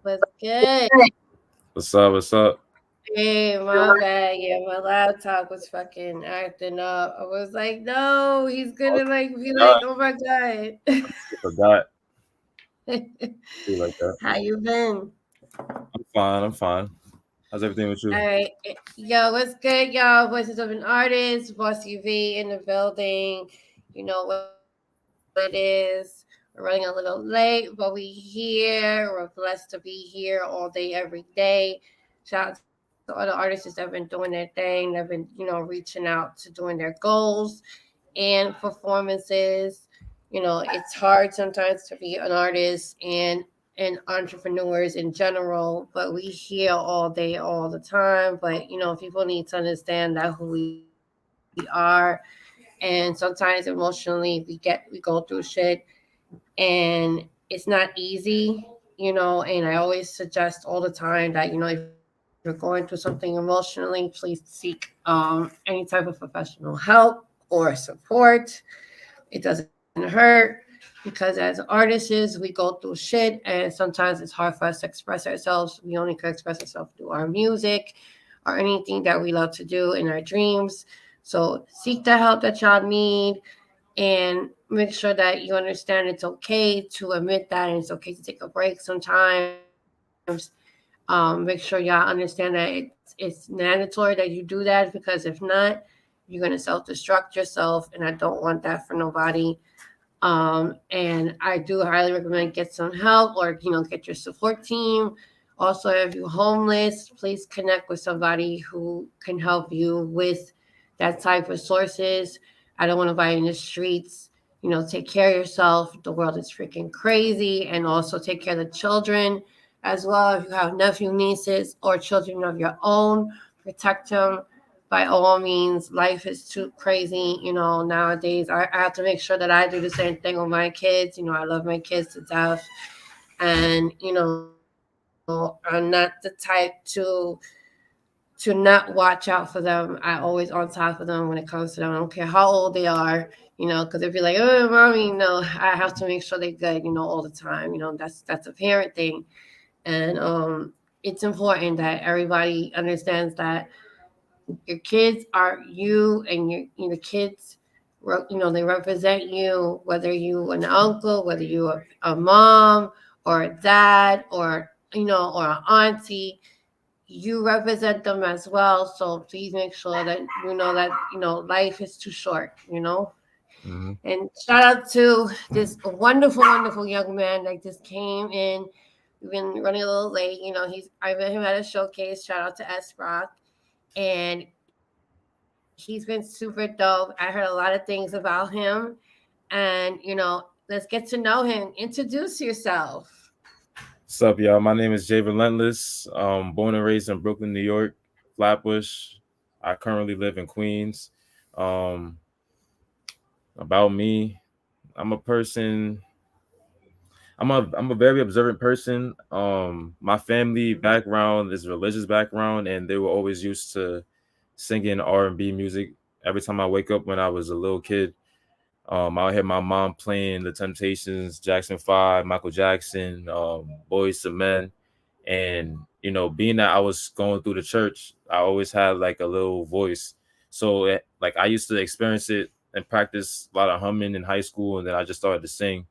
What's good? What's up? What's up? Hey, my bad. Yeah, my laptop was fucking acting up. I was like, no, he's Oh, gonna like be like, God, oh my god. I forgot. Be like that. How you been? I'm fine. I'm fine. How's everything with you? All right, yo, what's good, y'all? Voices of an Artist, Boss UV in the building. You know what it is. We're running a little late, but we here. We're blessed to be here all day, every day. Shout out to all the artists that have been doing their thing. They've been, reaching out to doing their goals and performances. It's hard sometimes to be an artist and entrepreneurs in general, but we hear all day, all the time. But people need to understand that who we are, and sometimes emotionally we go through shit, and it's not easy. And I always suggest all the time that if you're going through something emotionally, please seek any type of professional help or support. It doesn't hurt, because as artists we go through shit, and sometimes it's hard for us to express ourselves. We only can express ourselves through our music or anything that we love to do in our dreams. So seek the help that y'all need, and make sure that you understand it's okay to admit that, and it's okay to take a break sometimes. Make sure y'all understand that it's mandatory that you do that, because if not, you're gonna self-destruct yourself, and I don't want that for nobody. And I do highly recommend get some help, or get your support team. Also, if you're homeless, please connect with somebody who can help you with that type of sources. I don't want nobody in the streets. Take care of yourself. The world is freaking crazy, and also take care of the children as well. If you have nephew, nieces, or children of your own, protect them by all means. Life is too crazy, nowadays. I have to make sure that I do the same thing with my kids. I love my kids to death. And, I'm not the type to not watch out for them. I always on top of them when it comes to them. I don't care how old they are, because if you're like, oh, mommy, no, I have to make sure they're good, all the time. That's a parent thing. And it's important that everybody understands that your kids are you, and your kids, they represent you, whether you an uncle, whether you a mom or a dad, or an auntie. You represent them as well. So please make sure that you know that life is too short. Hmm. And shout out to this wonderful, wonderful young man that just came in. We've been running a little late. I met him at a showcase. Shout out to S Rock, and he's been super dope. I heard a lot of things about him, and let's get to know him. Introduce yourself. What's up, y'all? My name is Jay Relentless. Born and raised in Brooklyn, New York, Flatbush. I currently live in Queens. Um, about me, I'm a person. I'm a very observant person. My family background is religious background, and they were always used to singing R&B music. Every time I wake up when I was a little kid, I hear my mom playing The Temptations, Jackson 5, Michael Jackson, Boys to Men. And, being that I was going through the church, I always had like a little voice. So, like, I used to experience it and practice a lot of humming in high school. And then I just started to sing.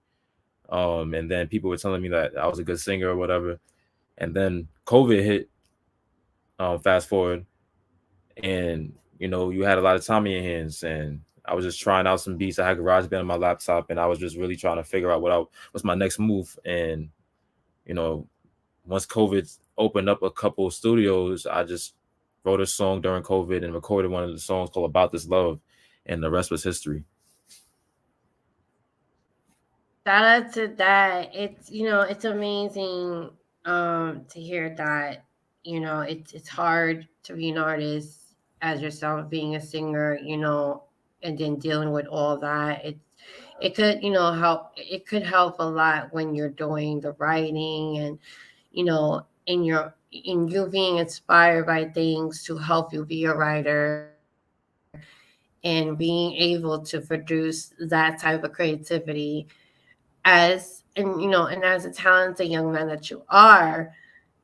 And then people were telling me that I was a good singer or whatever. And then COVID hit, fast forward, and you had a lot of time in your hands, and I was just trying out some beats. I had GarageBand on my laptop, and I was just really trying to figure out what's my next move. And you know, once COVID opened up a couple studios, I just wrote a song during COVID and recorded one of the songs called "About This Love," and the rest was history. Shout out to that. It's amazing to hear that. It's hard to be an artist as yourself, being a singer, and then dealing with all that. It could, help. It could help a lot when you're doing the writing, and in you being inspired by things to help you be a writer, and being able to produce that type of creativity, as and as a talented young man that you are.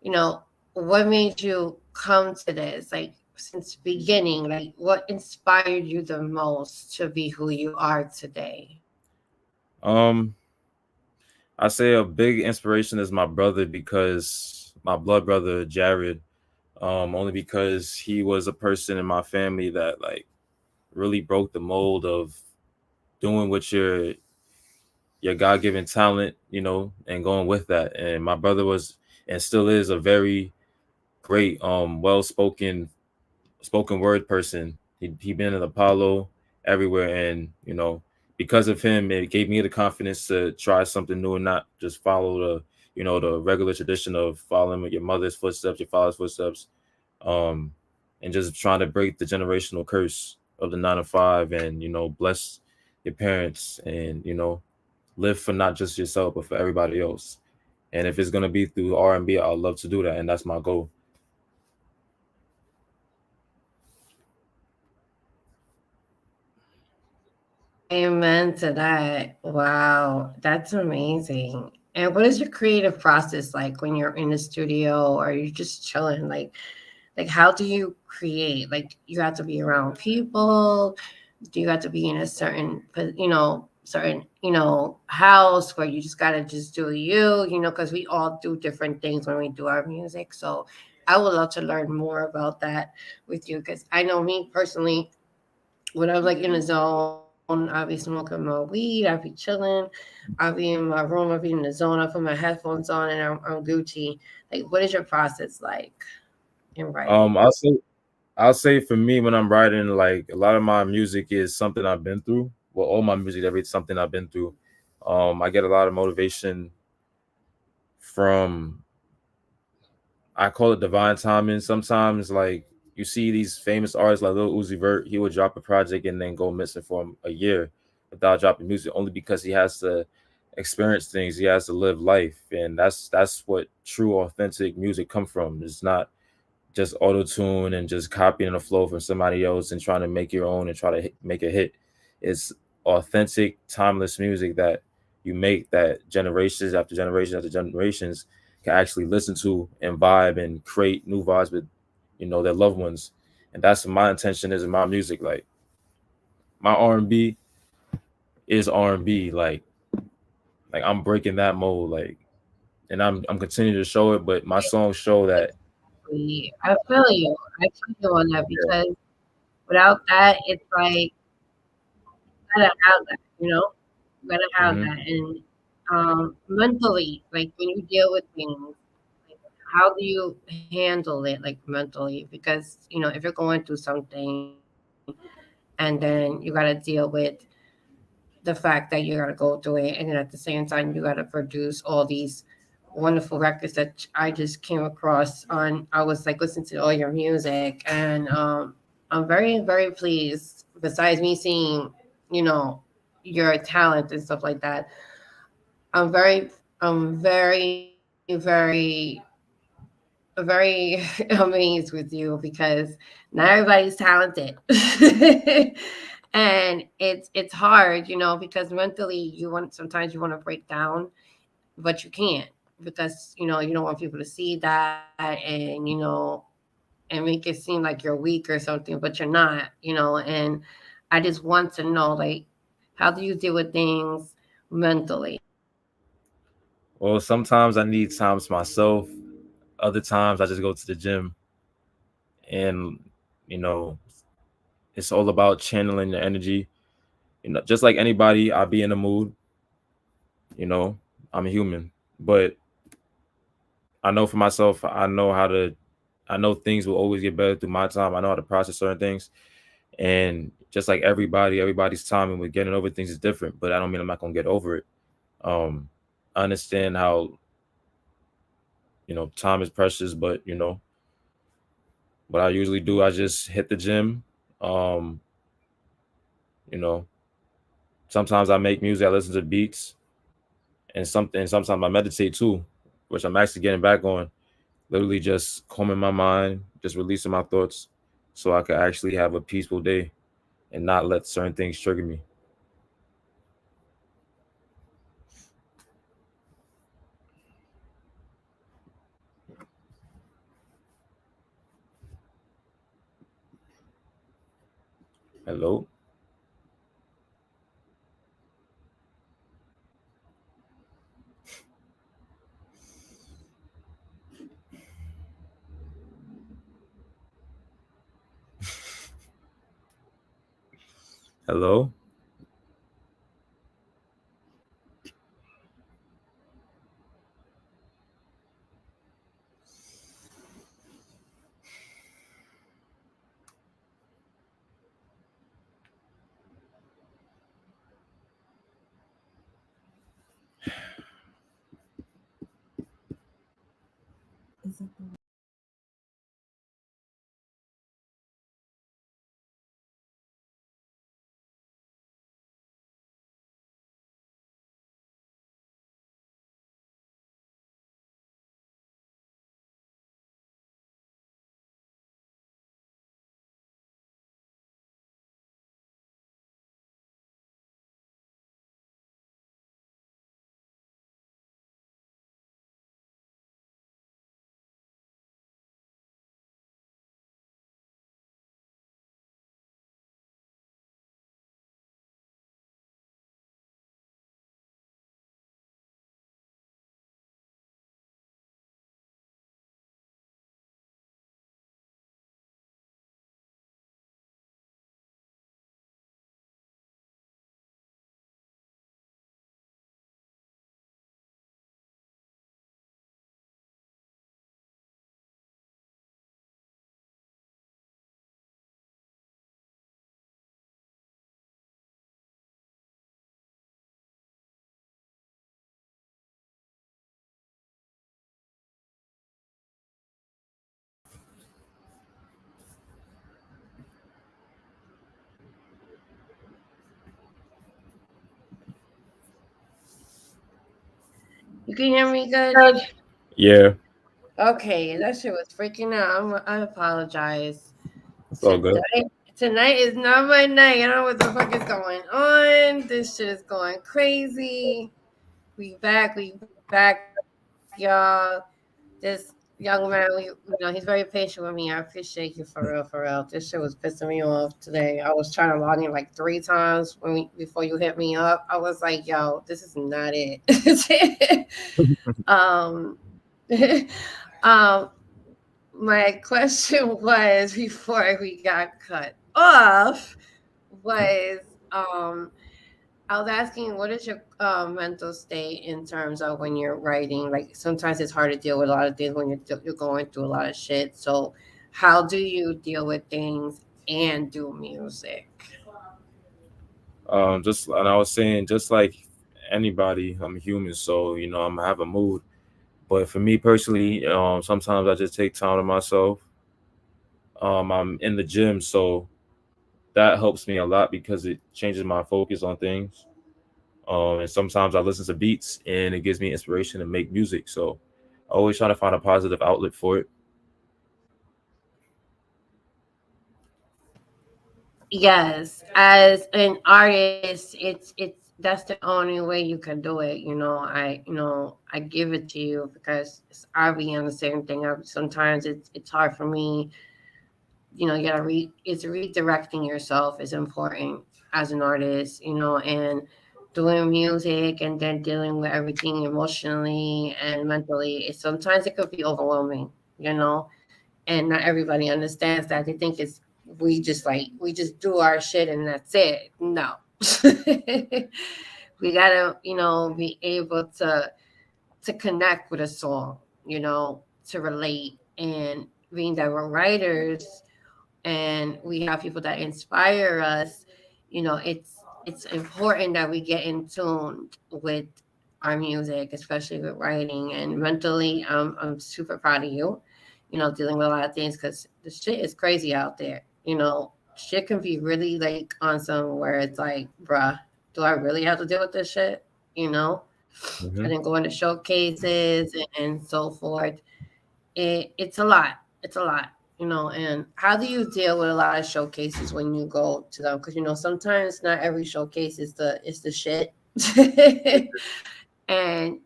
you know, what made you come to this? Like since beginning, like what inspired you the most to be who you are today? Um, I say a big inspiration is my brother because my blood brother Jared. Only because he was a person in my family that like really broke the mold of doing what your God given talent, and going with that. And my brother was and still is a very great, well spoken word person. He been in Apollo everywhere, and because of him, it gave me the confidence to try something new and not just follow the regular tradition of following your mother's footsteps, your father's footsteps, um, and just trying to break the generational curse of the 9 to 5, and bless your parents, and live for not just yourself but for everybody else. And if it's gonna be through R&B, I'd love to do that, and that's my goal. Amen to that. Wow, that's amazing. And what is your creative process like when you're in the studio or you're just chilling? Like how do you create? Like you have to be around people. Do you have to be in a certain, house where you just gotta just do you? Because we all do different things when we do our music. So I would love to learn more about that with you because I know me personally when I'm like in the zone, I'll be smoking my weed, I'll be chilling, I'll be in my room, I'll be in the zone, I'll put my headphones on and I'm Gucci. Like, what is your process like in writing? Um, I'll say I'll say for me when I'm writing, like a lot of my music is something I've been through. Well, all my music, every something I've been through. I get a lot of motivation from, I call it divine timing. Sometimes, like you see these famous artists like Lil Uzi Vert, he would drop a project and then go missing for a year without dropping music, only because he has to experience things. He has to live life, and that's what true, authentic music come from. It's not just auto tune and just copying the flow from somebody else and trying to make your own and try to make a hit. It's authentic, timeless music that you make, that generations after generations after generations can actually listen to and vibe and create new vibes with, their loved ones. And that's what my intention is in my music. Like my R&B is R&B. Like I'm breaking that mold. Like, and I'm continuing to show it, but my songs show that. Exactly. I feel you. I feel you on that because without that, it's like you gotta have that, you gotta have Hmm. that. And mentally, like when you deal with things, like how do you handle it like mentally? Because if you're going through something and then you gotta deal with the fact that you gotta go through it, and then at the same time you gotta produce all these wonderful records that I just came across on. I was like listening to all your music, and I'm very very pleased. Besides me seeing, you know, your talent and stuff like that, I'm very amazed with you because not everybody's talented. And it's hard, because mentally you want sometimes you want to break down, but you can't because you don't want people to see that, and make it seem like you're weak or something, but you're not, and I just want to know, like, how do you deal with things mentally? Well, sometimes I need times to myself. Other times I just go to the gym, and you know, it's all about channeling the energy. Just like anybody, I'll be in a mood. You know, I'm a human, but I know for myself, I know things will always get better through my time. I know how to process certain things, and just like everybody's timing with getting over things is different. But I don't mean I'm not gonna get over it. Um, I understand how time is precious, but what I usually do, I just hit the gym. Um, you know, sometimes I make music, I listen to beats, and sometimes I meditate too, which I'm actually getting back on. Literally just calming my mind, just releasing my thoughts, so I could actually have a peaceful day and not let certain things trigger me. Hello, hello, You can hear me good? yeah, Okay, that shit was freaking out. I apologize. it's all good. Tonight is not my night. I don't know what the fuck is going on. This shit is going crazy. We back, y'all. This young man, he's very patient with me. I appreciate you for real, for real. This shit was pissing me off today. I was trying to log in like 3 times before you hit me up. I was like, yo, this is not it. um, um, my question was before we got cut off was um I was asking, what is your mental state in terms of when you're writing? Like sometimes it's hard to deal with a lot of things when you're going through a lot of shit. So how do you deal with things and do music? Just and I was saying, just like anybody, I'm human, so I'm gonna have a mood. But for me personally, sometimes I just take time to myself. I'm in the gym, so that helps me a lot because it changes my focus on things. And sometimes I listen to beats, and it gives me inspiration to make music. So I always try to find a positive outlet for it. Yes, as an artist, it's that's the only way you can do it. I give it to you because I be on the same thing. Sometimes it's hard for me. You gotta it's redirecting yourself is important as an artist. And doing music and then dealing with everything emotionally and mentally. Sometimes it could be overwhelming. You know, and not everybody understands that. They think we just do our shit and that's it. No. We gotta, be able to connect with a song, to relate. And being that we're writers and we have people that inspire us, it's important that we get in tune with our music, especially with writing. And mentally, I'm super proud of you, dealing with a lot of things because the shit is crazy out there. Shit can be really like on some where it's like, bruh, do I really have to deal with this shit? You know, Hmm. and then going to showcases and so forth. It's a lot. It's a lot. And how do you deal with a lot of showcases when you go to them? Because sometimes not every showcase is the shit, and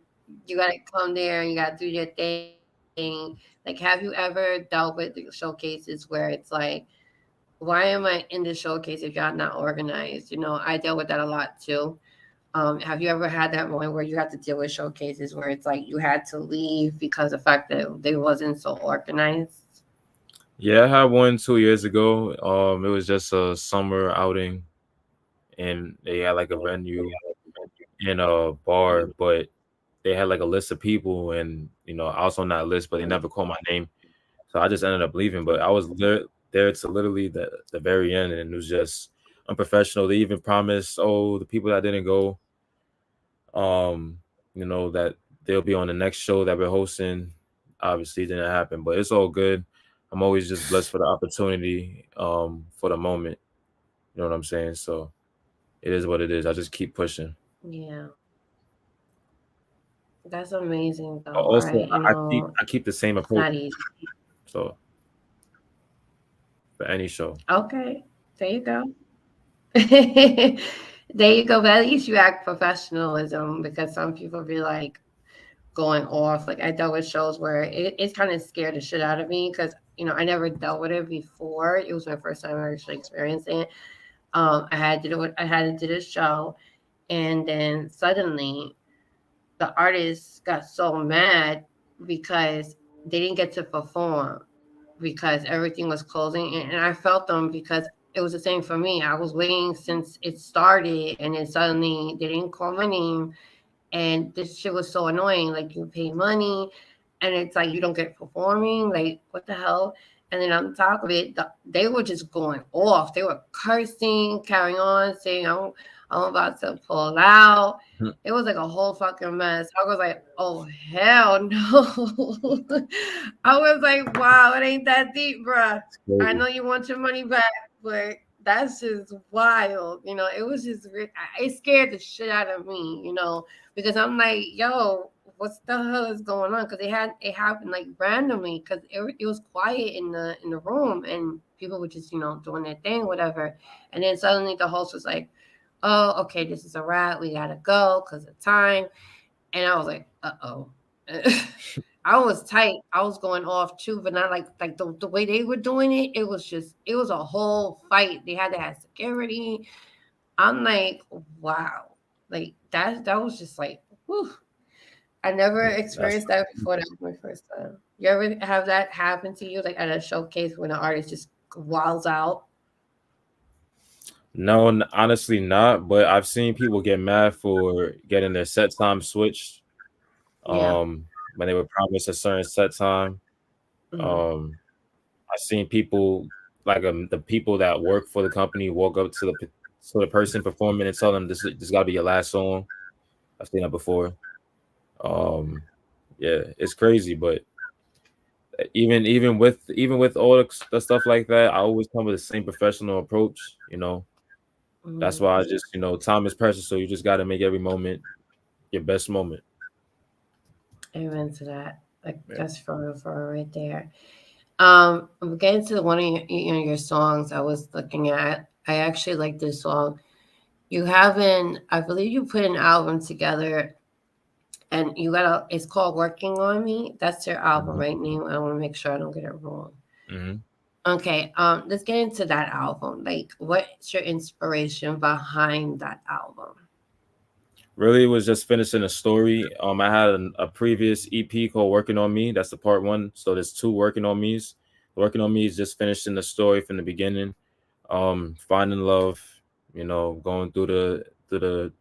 you gotta come there and you gotta do your thing. Like, have you ever dealt with the showcases where it's like why am I in the showcase if y'all not organized? I deal with that a lot too. Have you ever had that moment where you have to deal with showcases where it's like you had to leave because of the fact that they wasn't so organized? Yeah, I had one 2 years ago. It was just a summer outing, and they had like a venue in a bar, but they had like a list of people, and I was on that list, but they never called my name, so I just ended up leaving. But I was there to literally the very end, and it was just unprofessional. They even promised, oh, the people that didn't go, um, that they'll be on the next show that we're hosting. Obviously, it didn't happen, but it's all good. I'm always just blessed for the opportunity, for the moment. You know what I'm saying? So it is what it is. I just keep pushing. Yeah, that's amazing But though, also, right? I keep the same It's approach. not easy. So for any show. Okay, there you go. There you go. But at least you act professionalism because some people be like going off. Like I dealt with shows where it's kind of scared the shit out of me because I never dealt with it before. It was my first time actually experiencing it. I had to do this show, and then suddenly the artists got so mad because they didn't get to perform because everything was closing, and I felt them because it was the same for me. I was waiting since it started, and then suddenly they didn't call my name, and this shit was so annoying. Like you pay money, and it's like you don't get performing. Like what the hell? And then on top of it, they were just going off. They were cursing, carrying on, saying I'm about to pull out. It was like a whole fucking mess. I was like, oh hell no. I was like, wow, it ain't that deep, bruh. It's I crazy. know you want your money back, but that's just wild. It was just it scared the shit out of me. Because I'm like, yo, what's the hell is going on? Because it happened like randomly because it was quiet in the room and people were just doing their thing, whatever. And then suddenly the host was like, oh, okay, this is a wrap. We gotta go because of time. And I was like, uh-oh. I was tight. I was going off too, but not like the way they were doing it. It was a whole fight. They had to have security. I'm like, wow, like that was just like, whew. I never Yeah, that's experienced that before. That was my first time. You ever have that happen to you, like at a showcase when an artist just walls out? no, honestly not. But I've seen people get mad for getting their set time switched. Yeah. Um, when they were promised a certain set time. Mm-hmm. Um, I've seen people like the people that work for the company walk up to the person performing and tell them this got to be your last song. I've seen that before. Um, yeah, it's crazy, but even with all the stuff like that, I always come with the same professional approach. That's Mm-hmm. why I just time is precious, so you just got to make every moment your best moment. Amen to that. Like Yeah. that's for real right there. I'm getting to one of your songs I was looking at. I actually like this song. You haven't, I believe you put an album together and it's called Working on Me. That's your album, Mhm. right, name? I want to make sure I don't get it wrong. Mhm. Okay, let's get into that album. Like, what's your inspiration behind that album? Really, it was just finishing a story. I had a previous EP called "Working on Me." That's the part one. So there's two "Working on Me's." "Working on Me" is just finishing the story from the beginning. Finding love. Going through the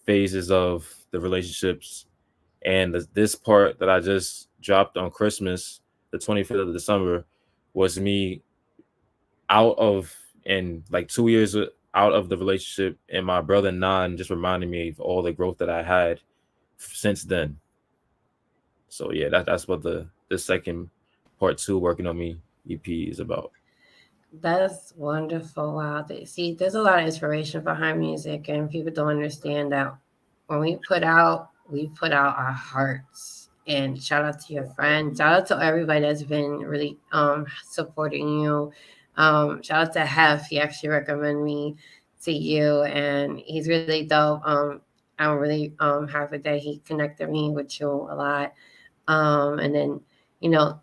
phases of the relationships, and this part that I just dropped on Christmas, the 25th of December, was me out of and like 2 years out of the relationship, and my brother Nan just reminded me of all the growth that I had since then. So yeah, that's what the second part two "Working on Me" EP is about. That's wonderful. Wow. See, there's a lot of inspiration behind music, and people don't understand that when we put out our hearts. And shout out to your friends. Shout out to everybody that's been really supporting you. Shout out to Hef. He actually recommended me to you, and he's really dope. I'm really happy that he connected me with you a lot. And then, you know,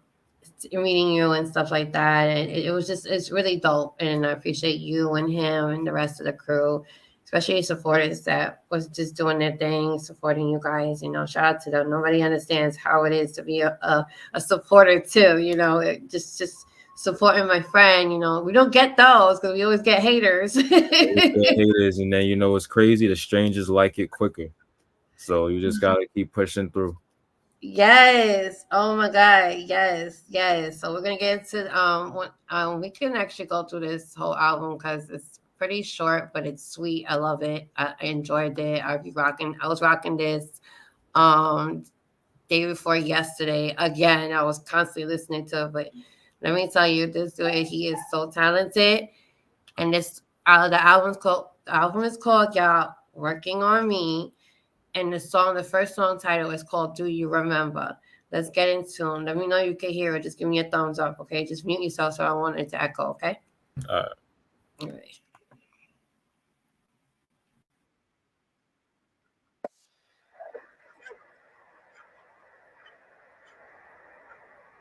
meeting you and stuff like that. And it was just, it's really dope. And I appreciate you and him and the rest of the crew, especially supporters that was just doing their thing, supporting you guys. Shout out to them. Nobody understands how it is to be a supporter too. Just supporting my friend. We don't get those because we always get haters. The haters, and then it's crazy. The strangers like it quicker, so you just gotta keep pushing through. Yes. Oh my God. Yes. Yes. So we're gonna get into we can actually go through this whole album because it's pretty short, but it's sweet. I love it. I enjoyed it. I was rocking this um day before yesterday. Again, I was constantly listening to it, but let me tell you, this dude, he is so talented. And the album is called Y'all Working on Me. And the first song title is called Do You Remember? Let's get into them. Let me know you can hear it. Just give me a thumbs up, okay? Just mute yourself so I don't want it to echo, okay? Uh, All right.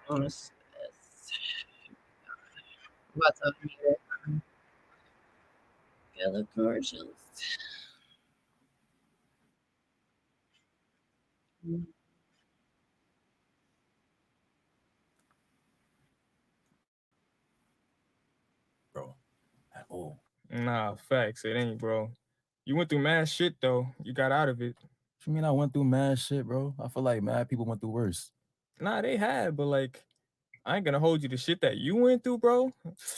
Let's- I'm about to mute it. Yellow commercials. bro, at all. Nah, facts. It ain't, bro. You went through mad shit though. You got out of it. What you mean I went through mad shit, bro? I feel like mad people went through worse. Nah, they had, but like, I ain't gonna hold you to shit that you went through, bro.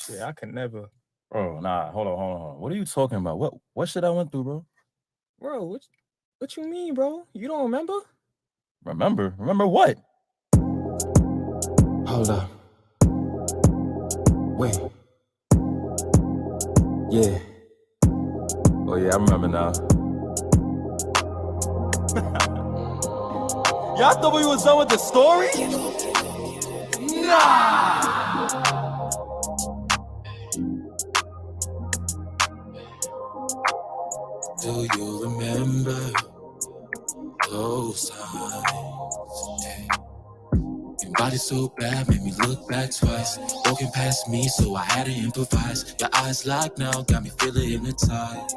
Shit, I could never. Bro, nah, hold on. What are you talking about? What shit I went through, bro? Bro, what you mean, bro? You don't remember? Remember? Remember what? Hold up. Wait. Yeah. Oh yeah, I remember now. Y'all thought we was done with the story? Nah! Do you remember those times? Your body so bad, made me look back twice. Walking past me, so I had to improvise. Your eyes locked now, got me feeling hypnotized.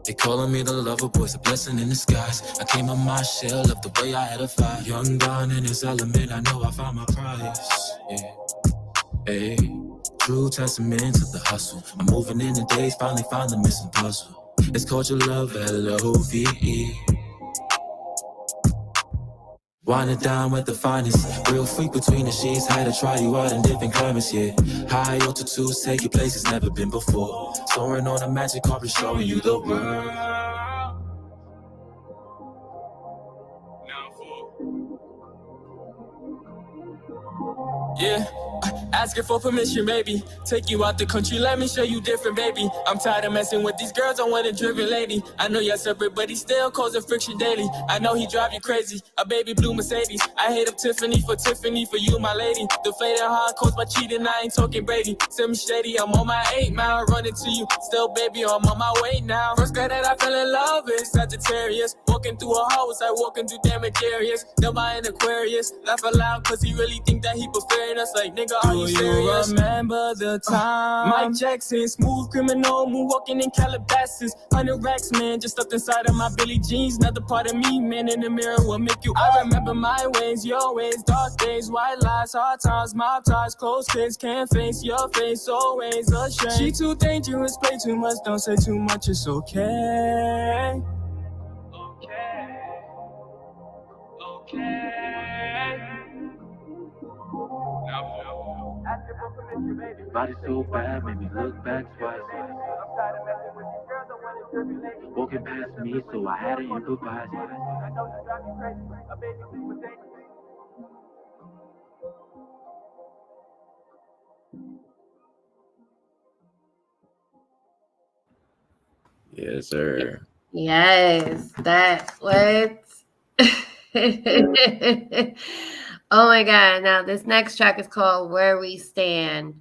They calling me the lover boy, it's a blessing in disguise. I came on my shell, love the way I had a fight. Young Don in his element, I know I found my prize. Yeah, hey, true testament to the hustle. I'm moving in the days, finally found the missing puzzle. It's called your love, Love. Wine it down with the finest. Real freak between the sheets. Had to try you out in different climates, yeah. High altitudes take you places never been before. Soaring on a magic carpet, showing you the world. Yeah. Asking for permission, baby. Take you out the country, let me show you different, baby. I'm tired of messing with these girls, I want a driven lady. I know you're separate, but he still causing friction daily. I know he drive you crazy, a baby blue Mercedes. I hate up Tiffany for you, my lady. Deflated heart caused by cheating, I ain't talking Brady. Send me shady, I'm on my 8 mile, running to you. Still, baby, I'm on my way now. First guy that I fell in love with, Sagittarius. Walking through a house, I walking through damaged areas. They'll buy an Aquarius, laugh aloud, cause he really think that he preferring us. Like, nigga, are you serious? Remember the time? Mike Jackson, smooth criminal, moonwalking in Calabasas. 100 racks, man, just stuffed inside of my Billie jeans. Another part of me, man, in the mirror will make you. I remember my ways, your ways, dark days, white lies, hard times, mob ties, close kids, can't face your face, always a shame. She too dangerous, play too much, don't say too much, it's okay. Body so bad, made me look back twice. Walking past me, so I had to improvise. Yes, sir. Yes, that what. Oh my God. Now, this next track is called Where We Stand.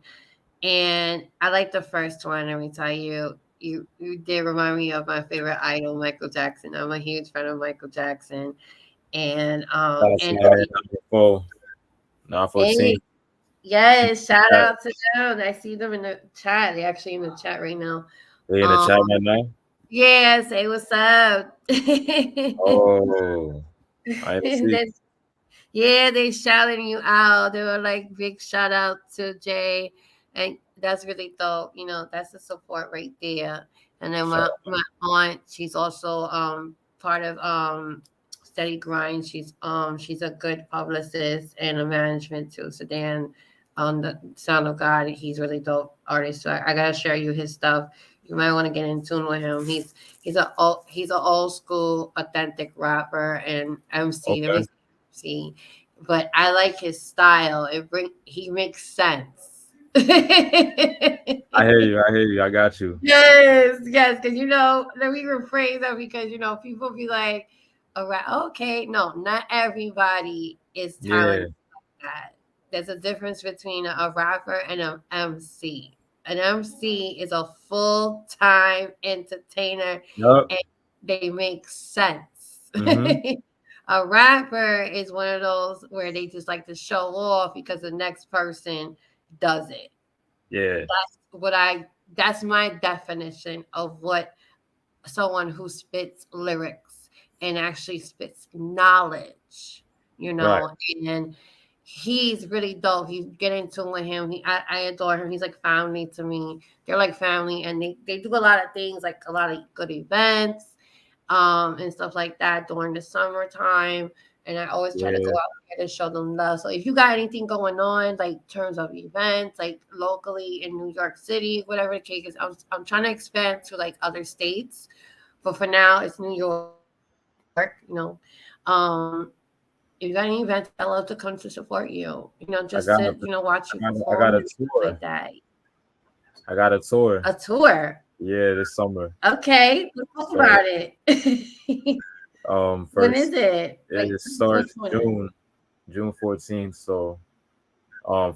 And I like the first one. Let me tell you, you did remind me of my favorite idol, Michael Jackson. I'm a huge fan of Michael Jackson. And That's and number 4. Now Hey, 14. yes, shout Chat. out to them. I see them in the chat. They're actually in the chat right now. They in the Um, chat right now. yeah, say what's up. Oh, I didn't see. That's Yeah, they shouting you out. They were like big shout out to Jay, and that's really dope. That's the support right there. And then Shout my aunt, she's also part of Steady Grind. She's a good publicist and a management too. So Dan on the Sound of God, he's really dope artist. So I gotta share you his stuff. You might want to get in tune with him. He's a old school authentic rapper and MC. Let me Okay. see, but I like his style. He makes sense. I hear you. I hear you. I got you. Yes, yes, because let me rephrase that because people be like, all right, okay, no, not everybody is Yeah. talented like that. There's a difference between a rapper and an MC. An MC is a full-time entertainer Yup. and they make sense. Mm-hmm. A rapper is one of those where they just like to show off because the next person does it. Yeah. That's what I that's my definition of what someone who spits lyrics and actually spits knowledge, you Right. know, and he's really dope. He's getting into with him. I adore him. He's like family to me. They're like family and they do a lot of things, like a lot of good events and stuff like that during the summertime. And I always try to go Yeah. out there to show them love. So if you got anything going on, like in terms of events, like locally in New York City, whatever the case is, I'm trying to expand to like other states. But for now, it's New York. Um, if you got any events, I love to come to support you. I Just got. to watch you I got perform a and stuff tour. like that. I got a tour. A tour. Yeah, this summer. Okay, let's talk So about it. When is first it? Like, it starts which one? June 14th. So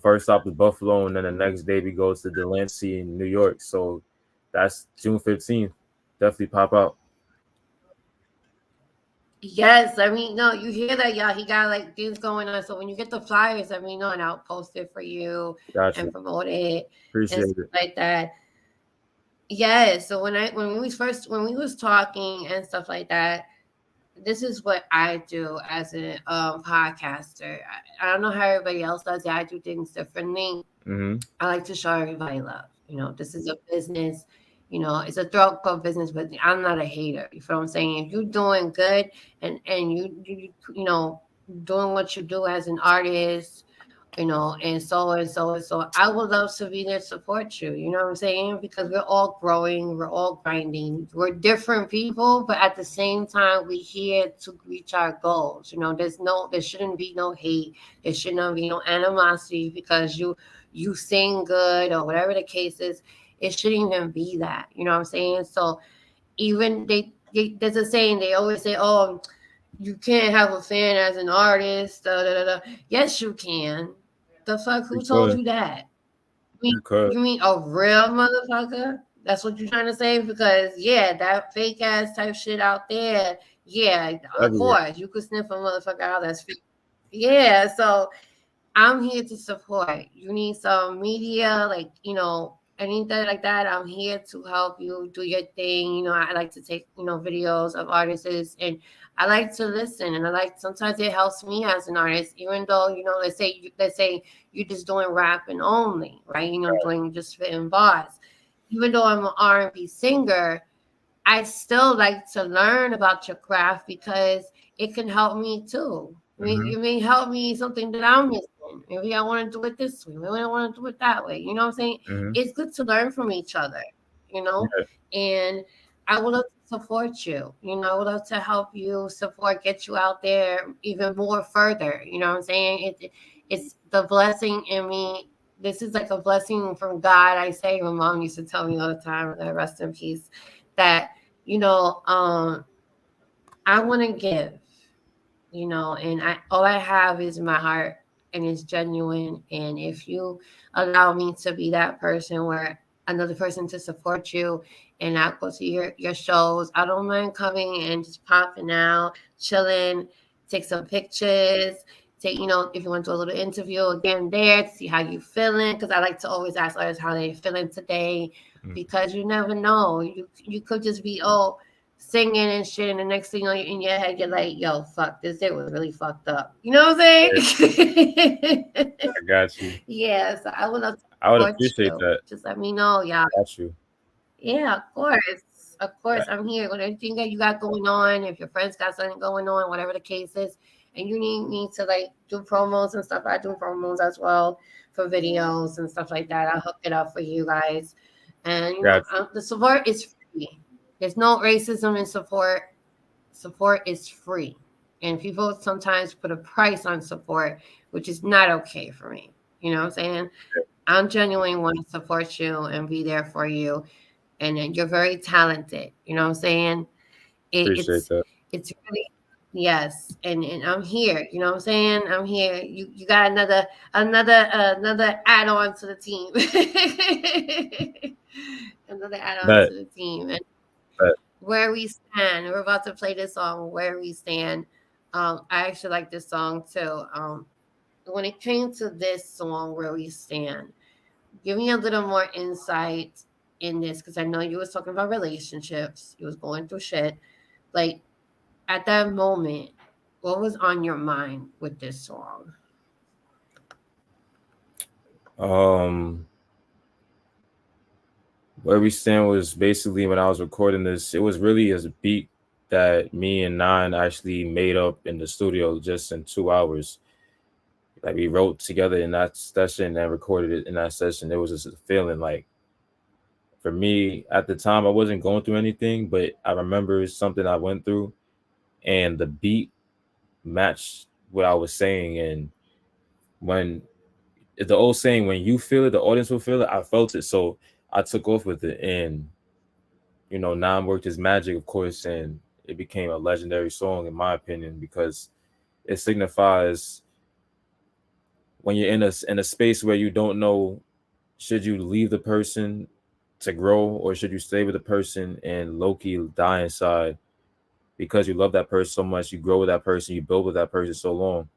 first stop is Buffalo, and then the next day we go to Delancey in New York. So that's June 15th. Definitely pop out. Yes, I mean, no, you hear that, y'all. He got like things going on. So when you get the flyers, let me know and I'll post it for you Got and you. promote it and Appreciate stuff it. like that. Yes. So when we was talking and stuff like that, this is what I do as a podcaster. I don't know how everybody else does it. I do things differently. Mm-hmm. I like to show everybody love. This is a business. It's a throat coat business, but I'm not a hater. You feel what I'm saying? If you're doing good and you doing what you do as an artist, and so and so and so. I would love to be there to support you. You know what I'm saying? Because we're all growing, we're all grinding. We're different people, but at the same time, we're here to reach our goals. There shouldn't be no hate. There shouldn't be no animosity because you sing good or whatever the case is. It shouldn't even be that. You know what I'm saying? So even there's a saying they always say, "Oh, you can't have a fan as an artist." Da, da, da, da. Yes, you can. The fuck? You Who told could. you that? You could. You mean a real motherfucker? That's what you're trying to say? Because yeah, that fake ass type shit out there. Yeah, of Everywhere. course you could sniff a motherfucker out that's fake. Yeah, so I'm here to support. You need some media, like, anything like that. I'm here to help you do your thing. I like to take, videos of artists and I like to listen and sometimes it helps me as an artist, even though, let's say you're just doing rapping only, right? Doing just spitting bars. Even though I'm an R&B singer, I still like to learn about your craft because it can help me too. Mm-hmm. You may help me something that I'm missing. Maybe I want to do it this way. Maybe I want to do it that way. You know what I'm saying? Mm-hmm. It's good to learn from each other, you know? Yeah. And I would love to support you. I would love to help you get you out there even more further. You know what I'm saying? It's the blessing in me. This is like a blessing from God. I say, my mom used to tell me all the time, rest in peace, that I want to give, and all I have is my heart and it's genuine. And if you allow me to be that person where another person to support you and I go to your shows, I don't mind coming and just popping out, chilling, take some pictures, take, if you want to do a little interview again there to see how you feeling, because I like to always ask others how they feeling today, because you never know. You could just be singing and shit, and the next thing in your head, you're like, yo, fuck, this shit was really fucked up. You know what I'm saying? I got you. Yeah, so I would love to I would support appreciate you. that. Just let me know, y'all. Got you. Yeah, of course. Of course, Yeah, I'm here with anything that you got going on. If your friends got something going on, whatever the case is, and you need me to like do promos and stuff, I do promos as well for videos and stuff like that. I'll hook it up for you guys. And got you. the support is free. There's no racism in support. Support is free. And people sometimes put a price on support, which is not okay for me. You know what I'm saying? I'm genuinely want to support you and be there for you. And then you're very talented. You know what I'm saying? It, Appreciate it's that. it's really, yes. And I'm here. You know what I'm saying? I'm here. You got another add on to the team. Another add on But to the team. And but Where We Stand. We're about to play this song, Where We Stand. I actually like this song too. When it came to this song, Where We Stand, give me a little more insight in this, because I know you was talking about relationships. You was going through shit. Like, at that moment, what was on your mind with this song? um where we stand was basically when I was recording this, it was really a beat that me and Nine actually made up in the studio just in 2 hours. Like we wrote together in that session and recorded it in that session. It was just a feeling like for me at the time I wasn't going through anything, but I remember something I went through and the beat matched what I was saying. And when the old saying, when you feel it, the audience will feel it. I felt it. So I took off with it. And Nam worked his magic, of course, and it became a legendary song, in my opinion, because it signifies when you're in a space where you don't know, should you leave the person to grow or should you stay with the person and low-key die inside because you love that person so much, you grow with that person, you build with that person so long,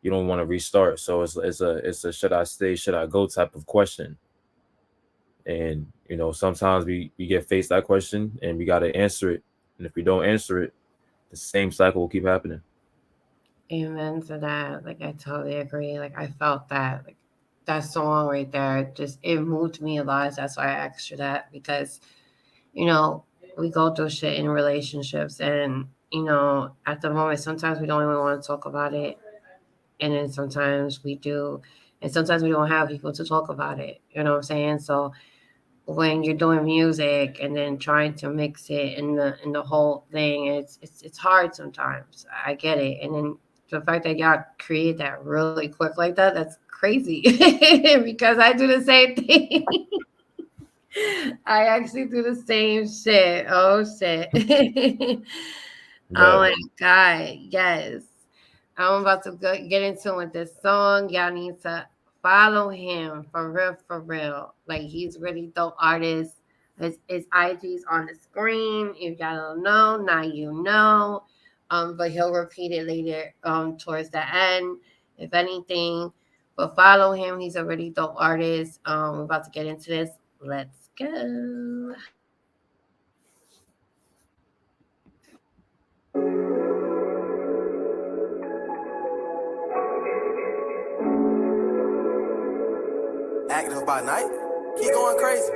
you don't want to restart. So it's a should I stay, should I go type of question. And sometimes we get faced that question and we got to answer it. And if we don't answer it, the same cycle will keep happening. Amen to that. Like, I totally agree. Like, I felt that. Like, that song right there, it moved me a lot. That's why I asked you that, because, we go through shit in relationships, and, at the moment, sometimes we don't even want to talk about it. And then sometimes we do. And sometimes we don't have people to talk about it. You know what I'm saying? So when you're doing music and then trying to mix it in the whole thing, it's hard sometimes. I get it. And then the fact that y'all create that really quick like that, that's crazy. Because I do the same thing. I actually do the same shit. Oh shit. Oh But my god, yes. I'm about to get into with this song. Y'all need to follow him for real, for real. Like, he's really dope artist. His IG's on the screen. If y'all don't know, now you know. But he'll repeat it later towards the end, if anything. But follow him. He's a really dope artist. We're about to get into this. Let's go. Active by night, keep going crazy.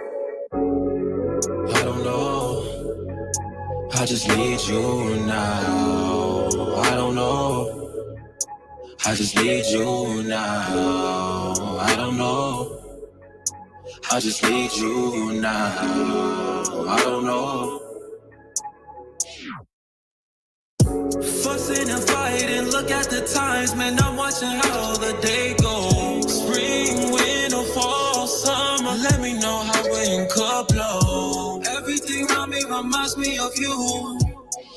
I don't know, I just need you now. I don't know, I just need you now. I don't know, I just need you now. I don't know. Fussing and fighting, look at the times, man, I'm watching how the day goes. Spring, winter, fall, summer, let me know how it could blow. Everything around me reminds me of you.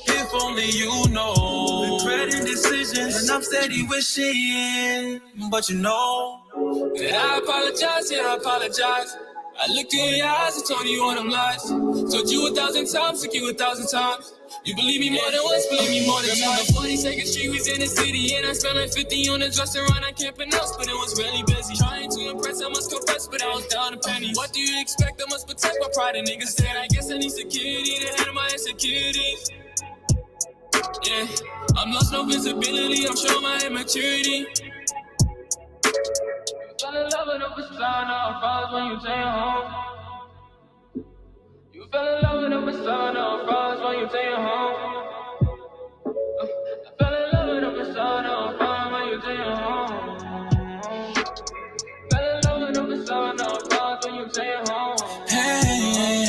If only you know. Regretting decisions, and I'm steady wishing. But and I apologize, yeah, I apologize. I looked in your eyes and told you all them lies. Told you 1,000 times, took you 1,000 times. You believe me more than once, believe me more than twice. 42nd Street was in the city, and I spent like 50 on the dresser run. I can't pronounce, but it was really busy. Trying to impress, I must confess, but I was down to pennies. What do you expect? I must protect my pride. And niggas said, I guess I need security to handle my insecurities. Yeah, I'm lost, no visibility. I'm showing my immaturity. Fell in love with a persona, froze when you take home. You fell in love with a persona, froze when you take home. I fell in love with a persona, froze when you take home. Fell in love with a persona, froze when you take home. Hey,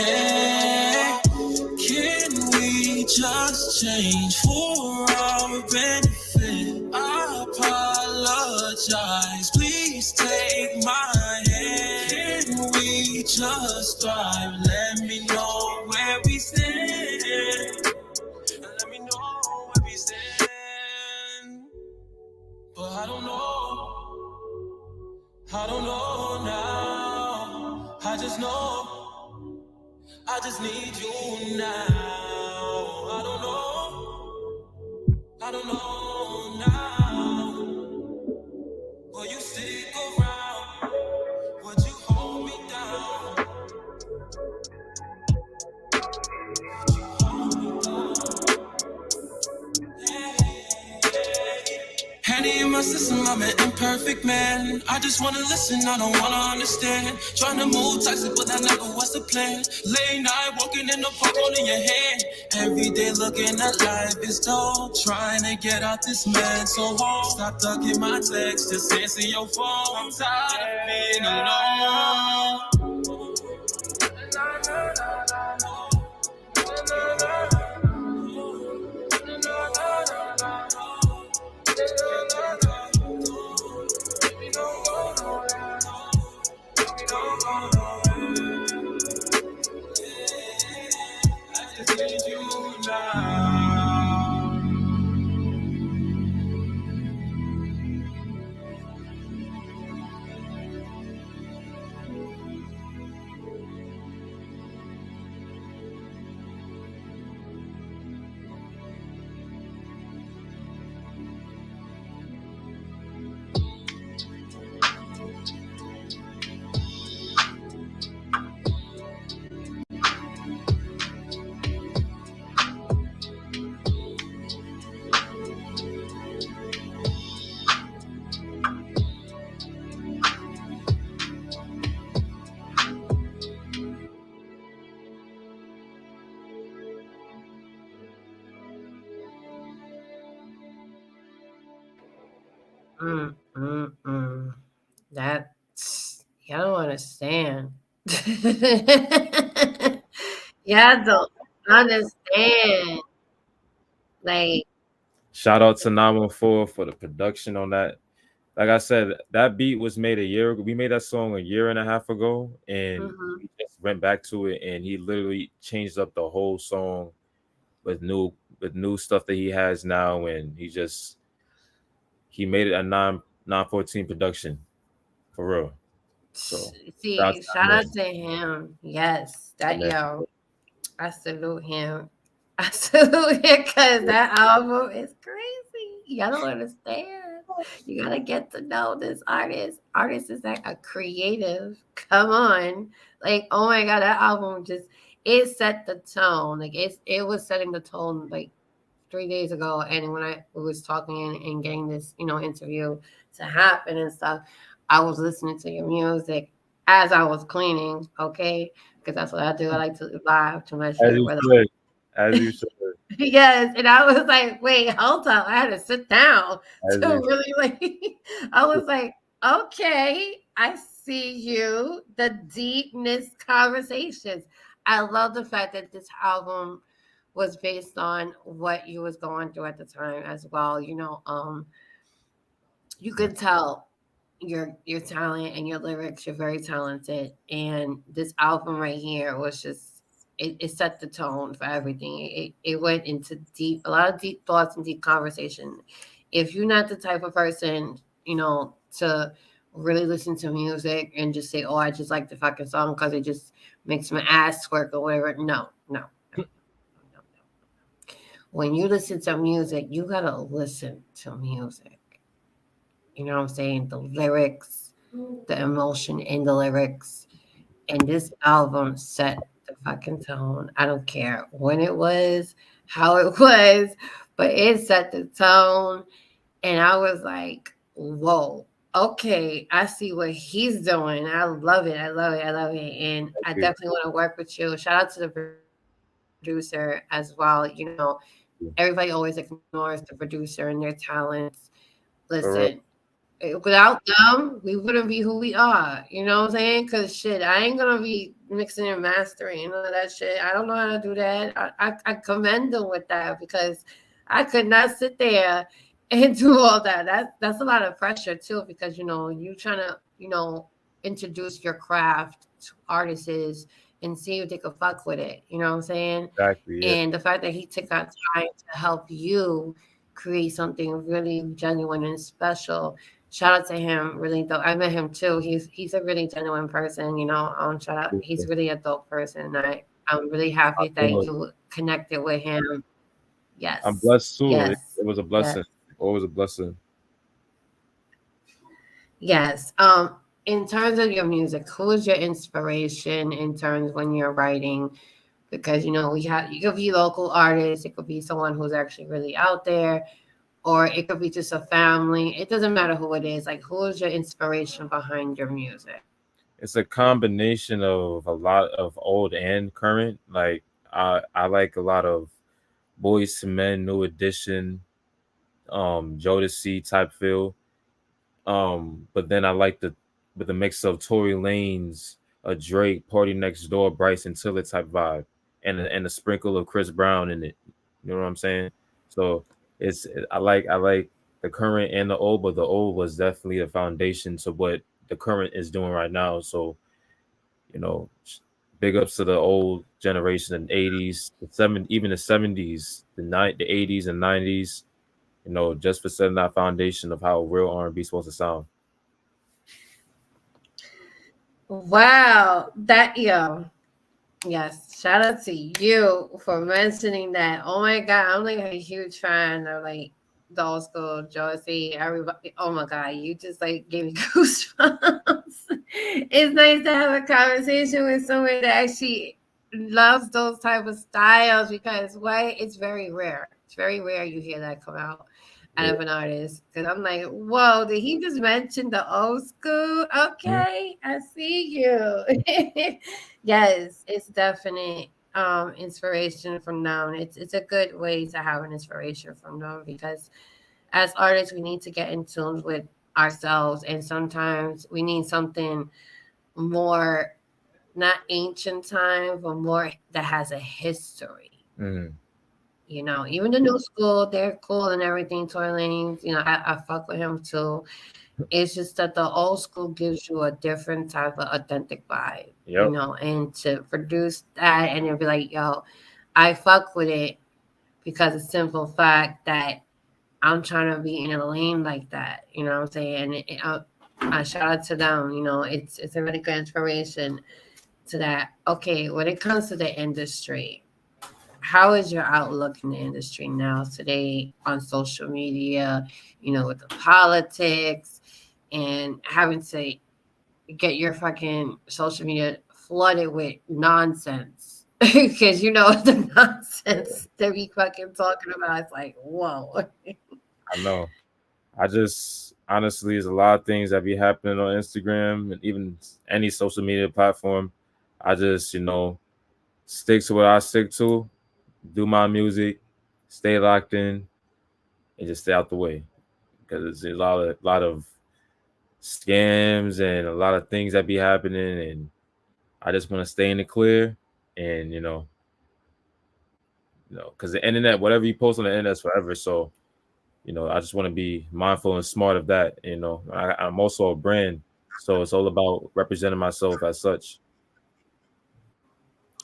can we just change for our benefit? I apologize, please take my hand. Can we just thrive? Let me know where we stand. Let me know where we stand. But I don't know now. I just know, I just need you now. I don't know now. Will you stick around? Would you hold me down? Handy in my system, I'm an imperfect man. I just wanna listen, I don't wanna understand. Trying to move toxic, but that never was the plan. Late night, walking in the park, holding your hand. Every day looking at life is dull. Trying to get out this man so hard. Stop ducking my texts, just answer your phone. I'm tired of being alone. That y'all don't understand. Y'all don't understand. Like, Shout out to 914 for the production on that. Like I said, that beat was made a year ago. We made that song a year and a half ago, and we just went back to it, and he literally changed up the whole song with new stuff that he has now, and he made it a 914 production for real. So see, shout out to him. Yes, that man. yo, I salute him. I salute him because that album is crazy. Y'all don't understand. You gotta get to know this artist. Artist is like a creative. Come on, like oh my god, that album just it set the tone. Like it was setting the tone like 3 days ago, and when I was talking and getting this interview to happen and stuff, I was listening to your music as I was cleaning. Okay, because that's what I do. I like to vibe to my shit. As you should. Yes, and I was like, wait, hold up. I had to sit down to really I was like, okay, I see you. The deepness conversations. I love the fact that this album was based on what you was going through at the time as well. You could tell your talent and your lyrics. You're very talented, and this album right here was just it set the tone for everything. It went into a lot of deep thoughts and deep conversation. If you're not the type of person, to really listen to music and just say, "Oh, I just like the fucking song because it just makes my ass twerk or whatever," no. when you listen to music, you gotta listen to music. You know what I'm saying? The lyrics, the emotion in the lyrics. And this album set the fucking tone. I don't care when it was, how it was, but it set the tone. And I was like, whoa, okay, I see what he's doing. I love it. I love it. I love it. And Thank I you. definitely want to work with you. Shout out to the producer as well. Everybody always ignores the producer and their talents. Listen, For real. without them, we wouldn't be who we are. You know what I'm saying? Because shit, I ain't gonna be mixing and mastering and all of that shit. I don't know how to do that. I commend them with that because I could not sit there and do all that. That's a lot of pressure too because you trying to introduce your craft to artists and see if they could fuck with it. You know what I'm saying? Exactly. Yeah. And the fact that he took that time to help you create something really genuine and special. Shout out to him, really dope. I met him too. He's a really genuine person, shout out. He's really a dope person. I'm really happy that Well, you connected with him. I'm Yes. blessed too. Yes. It was a Yes. blessing. Always a blessing. Yes. In terms of your music, who is your inspiration in terms when you're writing? Because you could be local artists, it could be someone who's actually really out there, or it could be just a family. It doesn't matter who it is. Like, who is your inspiration behind your music? It's a combination of a lot of old and current. Like I like a lot of Boys to Men, New Edition, Jodeci type feel. But then I like the with the mix of Tory Lanez, a Drake, Party Next Door, Bryson Tiller type vibe, and a sprinkle of Chris Brown in it. You know what I'm saying? So I like the current and the old, but the old was definitely the foundation to what the current is doing right now. So you know, big ups to the old generation, the '80s, even the '70s, the '80s and '90s. Just for setting that foundation of how real R&B is supposed to sound. Wow, that yo. Yes, shout out to you for mentioning that. Oh my god, I'm like a huge fan of like the old school Josie. Everybody, oh my god, you just like gave me goosebumps. It's nice to have a conversation with someone that actually loves those type of styles because it's very rare. It's very rare you hear that come out Yeah. of an artist. Because I'm like, whoa, did he just mention the old school? Mhm. Okay, I see you. Yes, it's definite inspiration from them. It's a good way to have an inspiration from them because as artists we need to get in tune with ourselves and sometimes we need something more not ancient time but more that has a history. Mhm. Even the new school, they're cool and everything. Tory Lanez, I fuck with him too. It's just that the old school gives you a different type of authentic vibe, Yep. and to produce that and then be like, yo, I fuck with it because the simple fact that I'm trying to be in a lane like that. You know what I'm saying? And I shout out to them. It's a really good inspiration to that. Okay, when it comes to the industry, how is your outlook in the industry now today on social media, with the politics and having to get your fucking social media flooded with nonsense? Because the nonsense they be fucking talking about. It's like, whoa. I know. I just honestly, there's a lot of things that be happening on Instagram and even any social media platform. I just, stick to what I stick to, do my music, stay locked in, and just stay out the way because there's a lot of scams and a lot of things that be happening, and I just want to stay in the clear, and because the internet, whatever you post on the internet is forever. So I just want to be mindful and smart of that. I'm also a brand, so it's all about representing myself as such.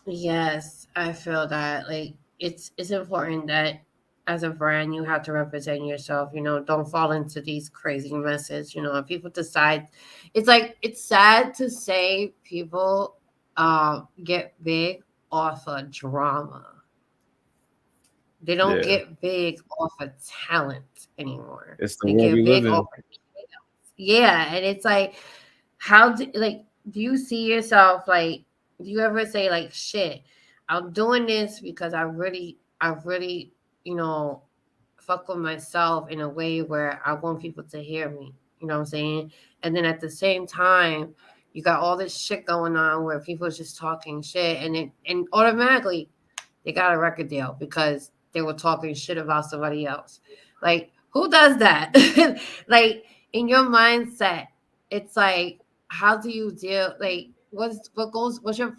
Yes, I feel that. Like, it's important that as a brand you have to represent yourself. Don't fall into these crazy messes. If people decide, it's like it's sad to say people get big off of drama. They don't Yeah, get big off of talent anymore. it's the They world we get live big in. off of chaos. Yeah, and it's like, how do like do you see yourself like? Do you ever say like, shit, I'm doing this because I really, you know, fuck with myself in a way where I want people to hear me. You know what I'm saying? And then at the same time, you got all this shit going on where people are just talking shit, and automatically they got a record deal because they were talking shit about somebody else. Like, who does that? Like, in your mindset, it's like, how do you deal? Like, what's your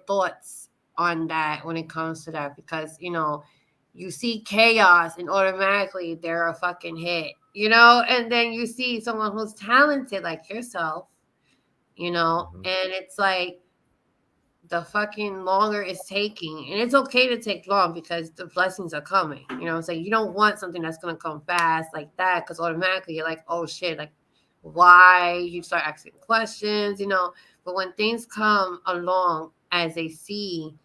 thoughts on that when it comes to that? Because you see chaos and automatically they're a fucking hit, and then you see someone who's talented like yourself, Mhm. and it's like the fucking longer it's taking. And it's okay to take long because the blessings are coming. You know what I'm saying? You don't want something that's gonna come fast like that because automatically you're like, oh shit, like why? You start asking questions. But when things come along as they see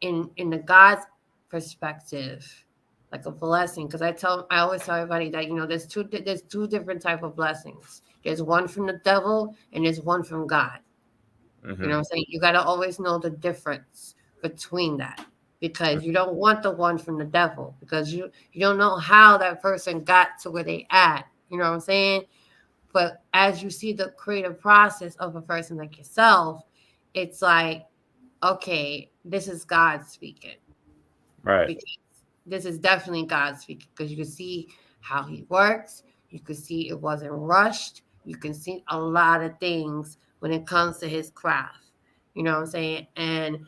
in the God's perspective, like a blessing. Because I always tell everybody that there's two different type of blessings. There's one from the devil and there's one from God. You know Mhm. what I'm saying? You got to always know the difference between that because you don't want the one from the devil because you don't know how that person got to where they at. You know what I'm saying? But as you see the creative process of a person like yourself, it's like, okay, this is God speaking Right. because this is definitely God speaking because you can see how he works. You can see it wasn't rushed. You can see a lot of things when it comes to his craft. You know what I'm saying? And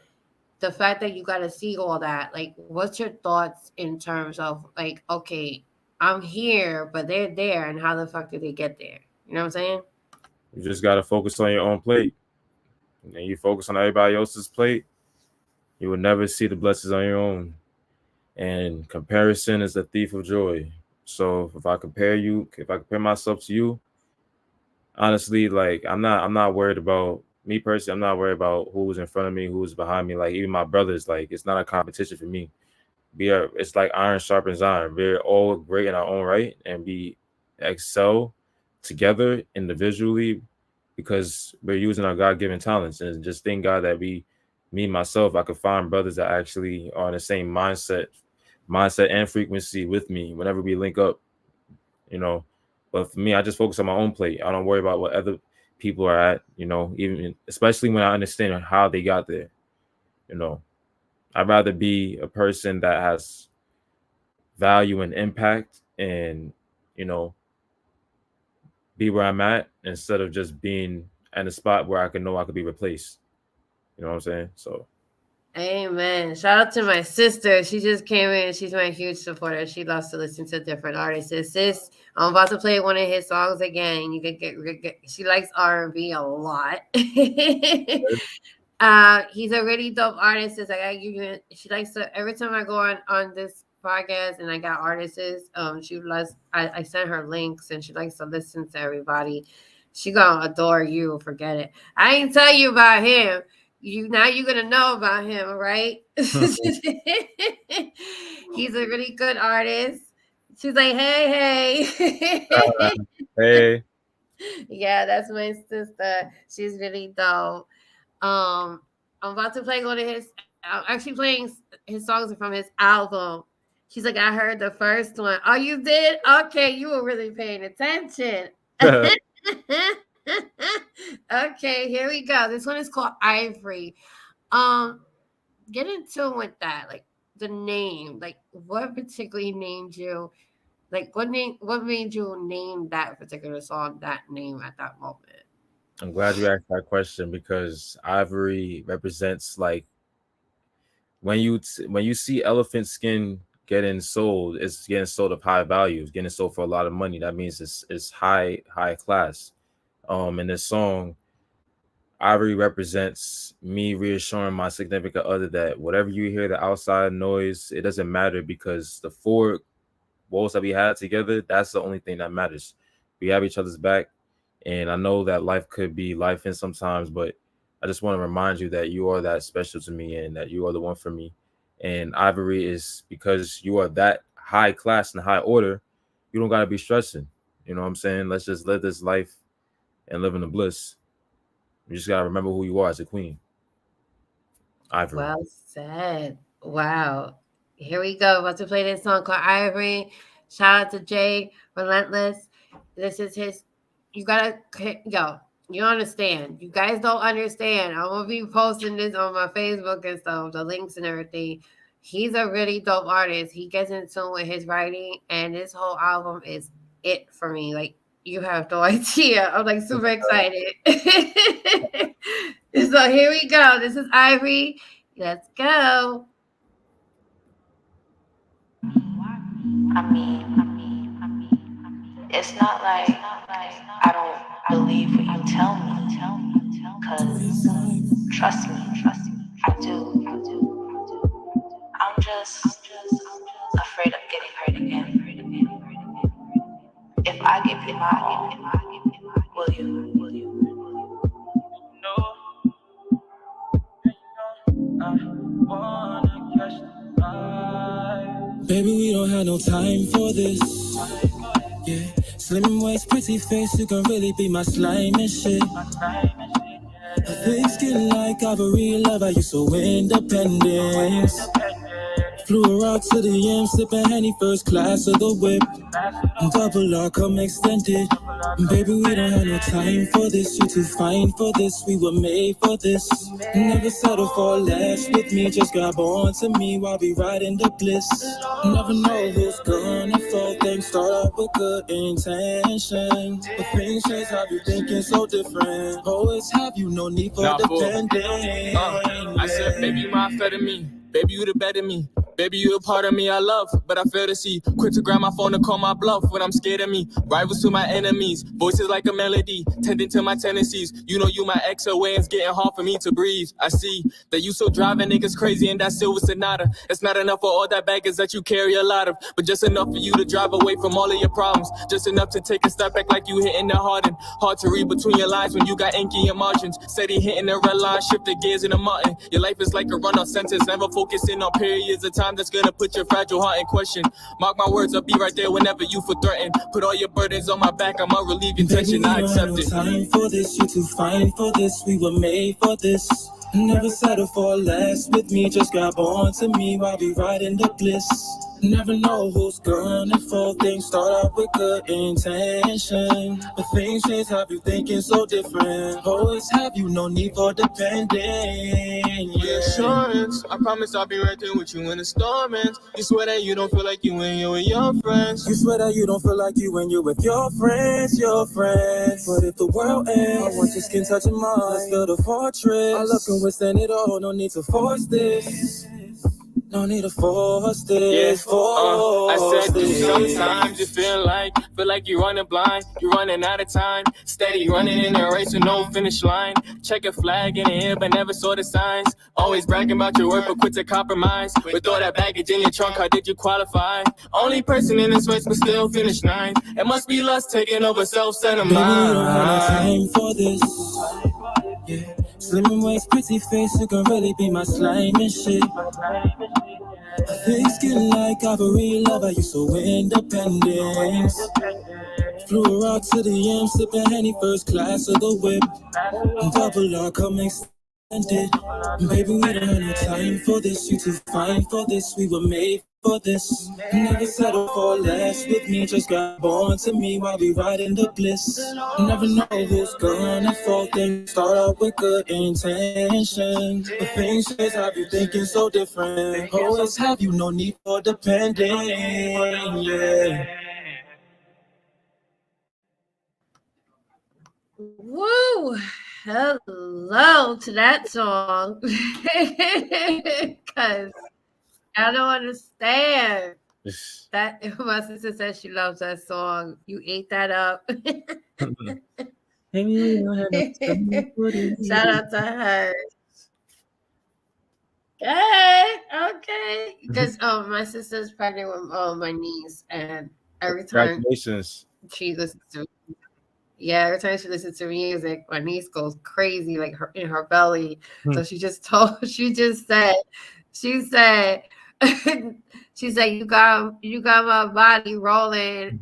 the fact that you got to see all that, like, what's your thoughts in terms of like, okay, I'm here, but they're there, and how the fuck did they get there? You know what I'm saying? You just gotta focus on your own plate. And you focus on everybody else's plate, you will never see the blessings on your own. And comparison is the thief of joy. So if I compare myself to you, honestly, like I'm not worried about me personally. I'm not worried about who's in front of me, who's behind me. Like even my brothers, like it's not a competition for me. It's like iron sharpens iron. We're all great in our own right, and we excel together individually because we're using our God given talents. And just thank God that me myself, I could find brothers that actually are in the same mindset and frequency with me whenever we link up, you know. But for me, I just focus on my own plate. I don't worry about what other people are at, even especially when I understand how they got there, you know. I'd rather be a person that has value and impact and, you know, be where I'm at instead of just being at a spot where I can know I could be replaced. You know what I'm saying? So Amen. Shout out to my sister. She just came in. She's my huge supporter. She loves to listen to different artists. Sis, I'm about to play one of his songs again. You can get she likes R&B a lot. He's a really dope artist. Sis. I gotta give you. She likes to every time I go on this podcast and I got artists. She loves. I sent her links and she likes to listen to everybody. She gonna adore you. Forget it. I ain't tell you about him. You're gonna know about him, right? He's a really good artist. She's like, hey. hey, Yeah, that's my sister. She's really dope. Um, I'm about to play one of his. I'm actually playing his songs from his album. She's like, I heard the first one. Oh, you did? Okay, you were really paying attention. Okay, here we go. This one is called Ivory. Um, get in tune with that. Like the name. Like what particularly named you? Like what made you name that particular song that name at that moment? I'm glad you asked that question because ivory represents like when you see elephant skin getting sold, it's getting sold of high value, it's getting sold for a lot of money. That means it's high class. In this song, Ivory represents me reassuring my significant other that whatever you hear, the outside noise, it doesn't matter because the four walls that we had together, that's the only thing that matters. We have each other's back. And I know that life could be life in sometimes, but I just want to remind you that you are that special to me and that you are the one for me. And Ivory is because you are that high class and high order, you don't gotta be stressing. You know what I'm saying? Let's just live this life and live in the bliss. You just gotta remember who you are as a queen. Ivory. Well said. Wow. Here we go. About to play this song called Ivory. Shout out to Jay Relentless. This is his. You gotta yo. You understand? You guys don't understand. I'm gonna be posting this on my Facebook and stuff, the links and everything. He's a really dope artist. He gets in tune with his writing, and this whole album is it for me. Like you have no idea. I'm like super excited. So here we go. This is Ivory. Let's go. It's not like I don't believe what you tell me, cause trust me, I do. I'm just afraid of getting hurt again. If I give you my all, will you? Baby, we don't have no time for this. Yeah, slim waist, pretty face, you can really be my slime and shit. A thick skin like ivory, love how you so independent. Flew her out to the M, sipping Henny first class of the whip. Double R, come extended. Baby, we don't have no time for this. You too fine for this. We were made for this. Never settle for less with me. Just grab on to me while we riding the bliss. Never know who's gonna fall. Things start off with good intention, but things change. Have you thinking so different? Always have you, no need for depending. I said, baby, you my amphetamine. Baby, you the better me. Baby, you a part of me I love, but I fail to see. Quick to grab my phone and call my bluff when I'm scared of me. Rivals to my enemies, voices like a melody, tending to my tendencies. You know you my XOA, it's getting hard for me to breathe. I see that you so driving niggas crazy in that silver Sonata. It's not enough for all that baggage that you carry a lot of, but just enough for you to drive away from all of your problems. Just enough to take a step back like you hitting the hardened. Hard to read between your lines when you got ink in your margins. Steady hitting the red line, shift the gears in the mountain. Your life is like a run-on sentence, never focusing on periods of time that's gonna put your fragile heart in question. Mark my words, I'll be right there whenever you feel threatened. Put all your burdens on my back, I'ma relieve your tension. I accept it. Time for this, you too fine for this. We were made for this. Never settle for less with me. Just grab on to me while we riding the bliss. Never know who's gonna fall. Things start out with good intention, but things change. Have you thinking so different? Always have you, no need for depending. Reassurance, I promise I'll be right there with you when the storm ends. You swear that you don't feel like you when you're with your friends. You swear that you don't feel like you when you're with your friends, But if the world ends, I want your skin touching mine. Let's build a fortress. I love can withstand it all, no need to force this. No need to force this. I said sometimes you feel like you're running blind. You're running out of time. Steady running in a race with no finish line. Check a flag in the air but never saw the signs. Always bragging about your work but quit to compromise. With all that baggage in your trunk, how did you qualify? Only person in this race but still finish ninth. It must be lust taking over self-centered mind. Baby, we don't have no time for this. Yeah. Slim waist, pretty face, you can really be my slime and shit. A thick skin like ivory, love how you so independent. Flew her out to the M, sipping Henny first class of the whip. Double R, come extended. Baby, we don't have no time for this. You too fine for this. We were made for this. Never settle for less with me. Just grab on to me while we riding the bliss. Never know who's gonna fall. Things start out with good intention, but things change. Have you thinking so different? Always have you, no need for depending. Yeah. Woo! Hello to that song. Because I don't understand. That my sister says she loves that song. You ate that up. Shout out to her. Okay. Because my sister's pregnant with my niece, and every time Congratulations. she listens to every time she listens to music, my niece goes crazy, like her in her belly. So she just said She said, she said, you got my body rolling.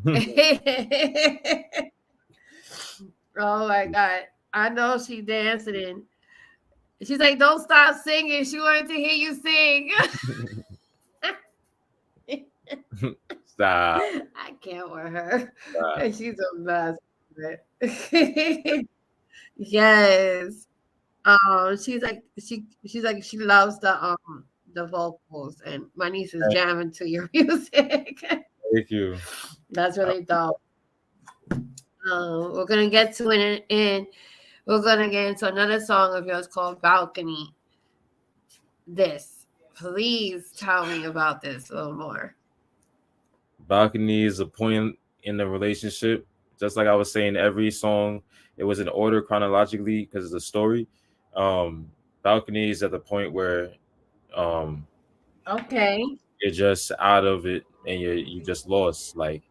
Oh my God. I know she dancing. She's like, don't stop singing. She wanted to hear you sing. Stop. I can't with her. Stop. She's a mess. Yes. She's like she loves the vocals, and my niece is jamming to your music. Thank you. That's really dope. We're gonna get to it in. We're gonna get into another song of yours called "Balcony." Please tell me about this a little more. Balcony is a point in the relationship. Just like I was saying, every song it was in order chronologically because it's a story. Balcony is at the point where um, Okay. you're just out of it and you just lost. Like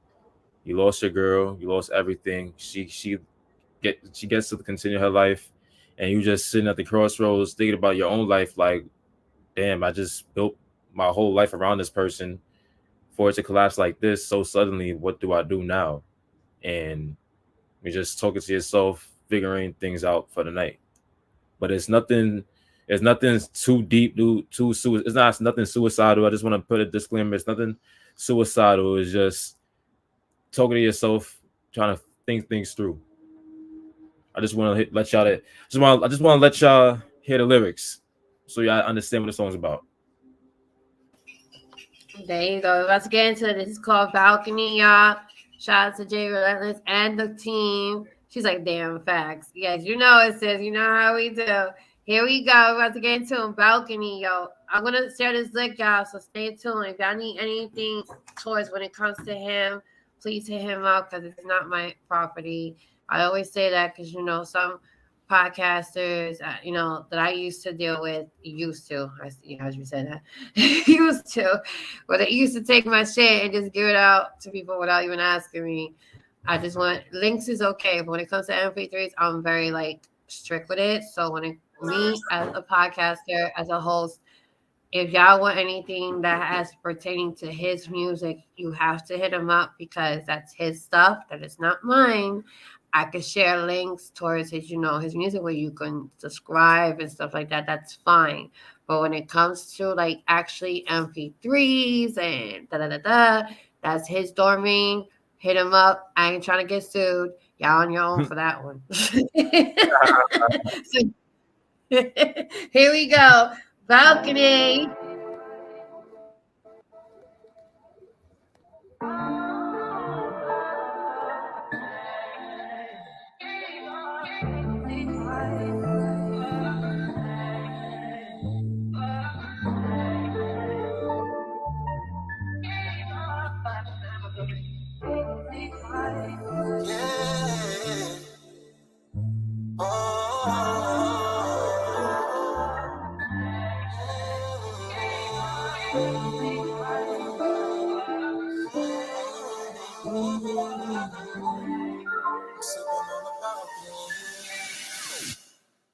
you lost your girl, you lost everything. She gets to continue her life, and you just sitting at the crossroads thinking about your own life. Like, damn, I just built my whole life around this person for it to collapse like this so suddenly. What do I do now? And you're just talking to yourself, figuring things out for the night. But it's nothing too deep, it's not nothing suicidal. I just want to put a disclaimer. It's nothing suicidal. It's just talking to yourself, trying to think things through. I just want to let y'all that. I just want to let y'all hear the lyrics, so y'all understand what the song's about. There you go. Let's get into it. This is called Balcony, y'all. Shout out to Jay Relentless and the team. She's like, damn facts. Yes, you know it, sis. You know how we do. Here we go. We're about to get into Balcony, yo. I'm going to share this link, y'all, so stay tuned. If y'all need anything towards when it comes to him, please hit him up because it's not my property. I always say that because, some podcasters, that I used to deal with, as you said that, used to, well, they used to take my shit and just give it out to people without even asking me. I just want links is okay, but when it comes to MP3s, I'm very strict with it. So me as a podcaster, as a host, if y'all want anything that has pertaining to his music, you have to hit him up because that's his stuff. That is not mine. I could share links towards his music where you can subscribe and stuff like that. That's fine. But when it comes to actually MP3s and that's his domain. Hit him up. I ain't trying to get sued. Y'all on your own for that one. So, here we go. Balcony.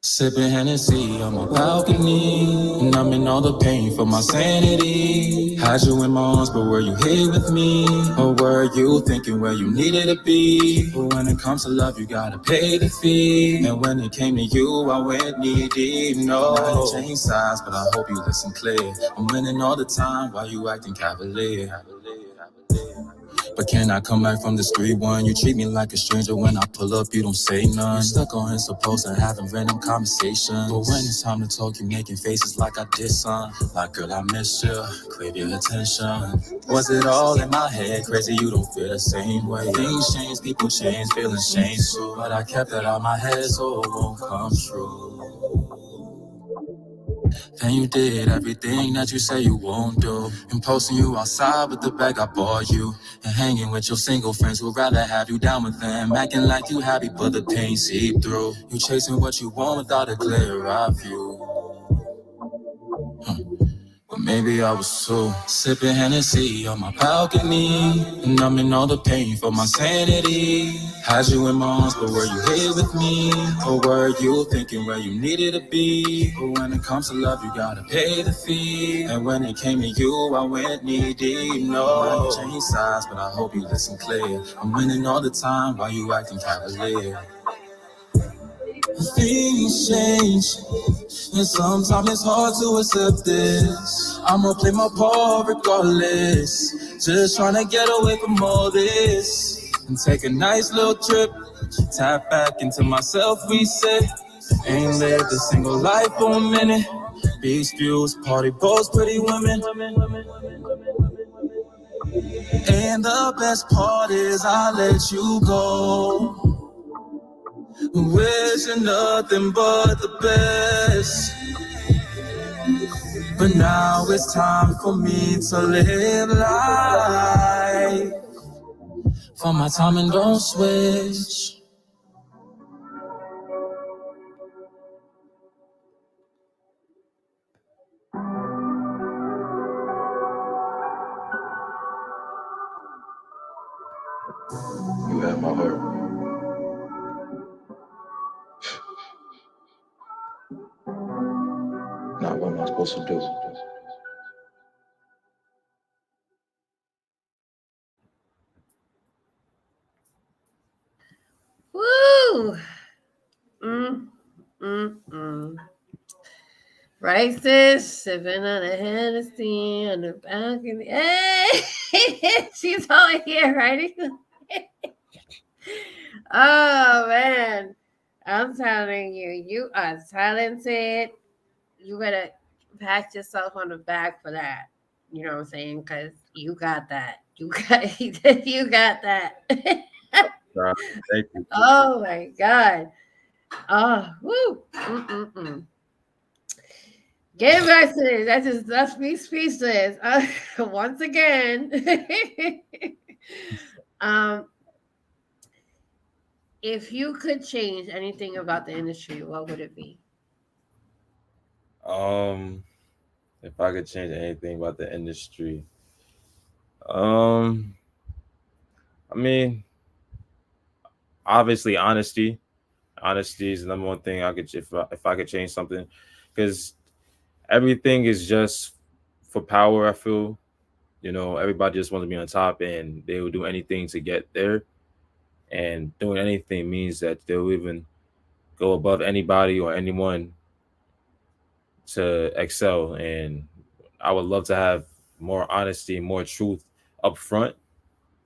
Sipping Hennessy on my balcony, and I'm in all the pain for my sanity. Had you in my arms, but were you here with me? Or were you thinking where you needed to be? But when it comes to love, you gotta pay the fee. And when it came to you, I went knee deep. No, I didn't change sides, but I hope you listen clear. I'm winning all the time while you acting cavalier. But can I come back from the street one? You treat me like a stranger when I pull up, you don't say none. You stuck on his supposed to having random conversations. But when it's time to talk, you making faces like I did some. Like, girl, I miss you, crave your attention. Was it all in my head? Crazy, you don't feel the same way. Things change, people change, feelings change too. But I kept it out my head so it won't come true. Then you did everything that you say you won't do. And posting you outside with the bag I bought you. And hanging with your single friends who'd rather have you down with them. Acting like you happy but the pain seep through. You chasing what you want without a clear eye view. What Maybe I was too. Sipping Hennessy on my balcony, numbing all the pain for my sanity. Had you in my arms, but were you here with me? Or were you thinking where you needed to be? But when it comes to love, you gotta pay the fee. And when it came to you, I went knee deep. No, I change sides, but I hope you listen clear. I'm winning all the time while you acting cavalier. Things change, and sometimes it's hard to accept this. I'ma play my part regardless. Just trying to get away from all this and take a nice little trip. Tap back into myself, reset. Ain't lived a single life for a minute. Beach views, party boats, pretty women. And the best part is I let you go. Wishing nothing but the best. But now it's time for me to live life. For my time and don't switch. You have my heart. Now what am I supposed to do? Woo! Mm, mm. Right, sis? Sipping on a Hennessy on the balcony. Hey! She's over here, right? Oh, man. I'm telling you, you are talented. You better pat yourself on the back for that. You know what I'm saying? Because you got that. You got, you got that. Thank you. Oh, my God. Oh, woo. Mm-mm-mm. Getting back to this, that's me speechless. Once again, um, if you could change anything about the industry, what would it be? Um, if I could change anything about the industry, um, I mean, obviously honesty. Honesty is the number one thing I could if I could change something, because everything is just for power. I feel, everybody just wants to be on top, and they will do anything to get there. And doing anything means that they'll even go above anybody or anyone to excel. And I would love to have more honesty, more truth up front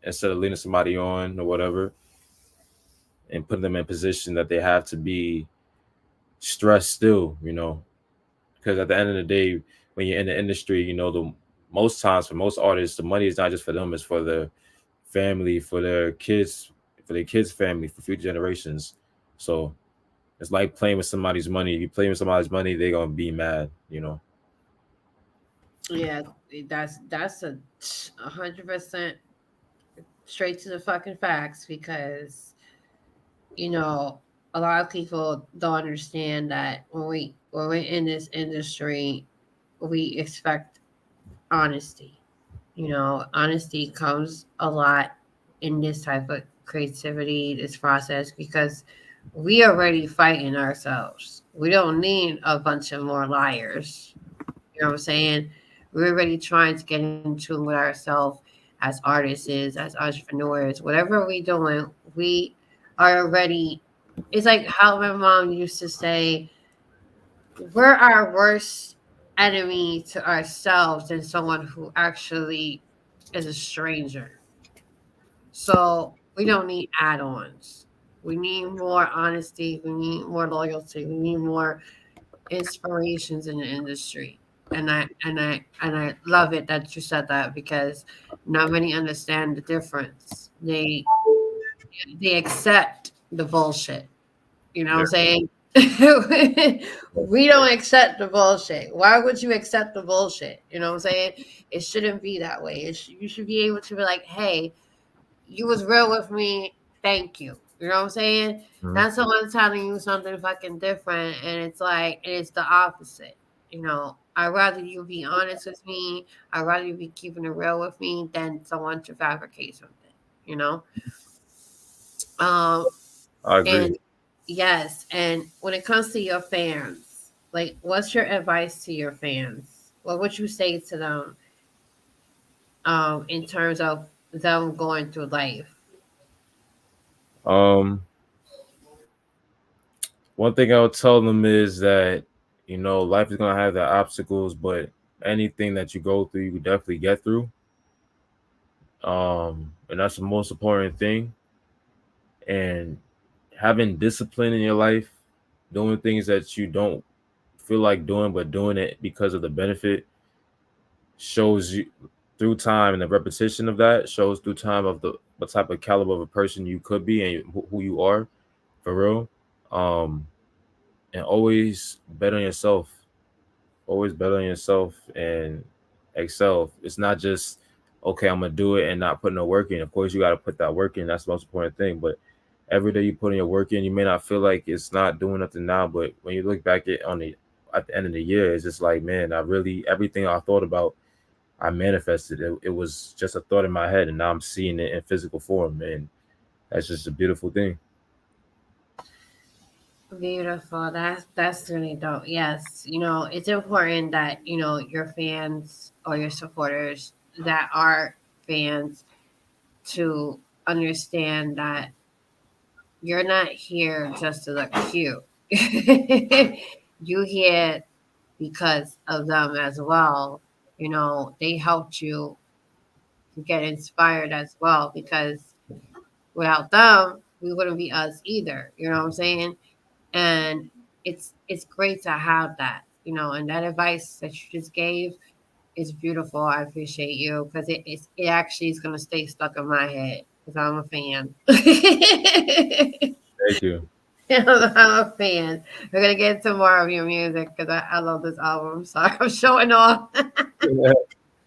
instead of leading somebody on or whatever and putting them in a position that they have to be stressed still. Because at the end of the day, when you're in the industry, the most times for most artists, the money is not just for them, it's for their family, for their kids' family, for future generations. So it's like playing with somebody's money. If you play with somebody's money, they're gonna be mad. Yeah, that's 100% straight to the fucking facts because you know a lot of people don't understand that when we're in this industry, we expect honesty. Honesty comes a lot in this type of creativity, this process, because we are already fighting ourselves. We don't need a bunch of more liars. You know what I'm saying? We're already trying to get in tune with ourselves as artists, as entrepreneurs, whatever we doing, we are already. It's like how my mom used to say, we're our worst enemy to ourselves than someone who actually is a stranger. So we don't need add-ons. We need more honesty. We need more loyalty. We need more inspirations in the industry. And I love it that you said that because not many understand the difference. They accept the bullshit. You know what I'm saying? We don't accept the bullshit. Why would you accept the bullshit? You know what I'm saying? It shouldn't be that way. You should be able to be like, hey, you was real with me. Thank you. You know what I'm saying? Mhm. Not someone telling you something fucking different, and it's like it's the opposite. You know, I'd rather you be honest with me. I'd rather you be keeping it real with me than someone to fabricate something, you know? Um, I agree. and yes, and when it comes to your fans, like, what's your advice to your fans? What would you say to them in terms of them going through life? Um, One thing I would tell them is that life is gonna have the obstacles, but anything that you go through, you can definitely get through. And that's the most important thing. And having discipline in your life, doing things that you don't feel like doing, but doing it because of the benefit, shows you through time, and the repetition of that shows through time of the what type of caliber of a person you could be and who you are for real. Um, and always bet on yourself. Always bet on yourself and excel. It's not just okay, I'm gonna do it and not put no work in. Of course, you got to put that work in. That's the most important thing. But every day you put in your work in, you may not feel like it's not doing nothing now, but when you look back at the end of the year, it's just like, man, I really everything I thought about, I manifested. It was just a thought in my head, and now I'm seeing it in physical form, and that's just a beautiful thing. Beautiful. That's really dope. Yes, it's important that your fans or your supporters that are fans to understand that you're not here just to look cute. You here because of them as well. They helped you get inspired as well because without them, we wouldn't be us either. You know what I'm saying? And it's great to have that, and that advice that you just gave is beautiful. I appreciate you because it actually is gonna stay stuck in my head because I'm a fan. Thank you. I'm a fan. We're gonna get into more of your music because I love this album. Sorry, I'm showing off.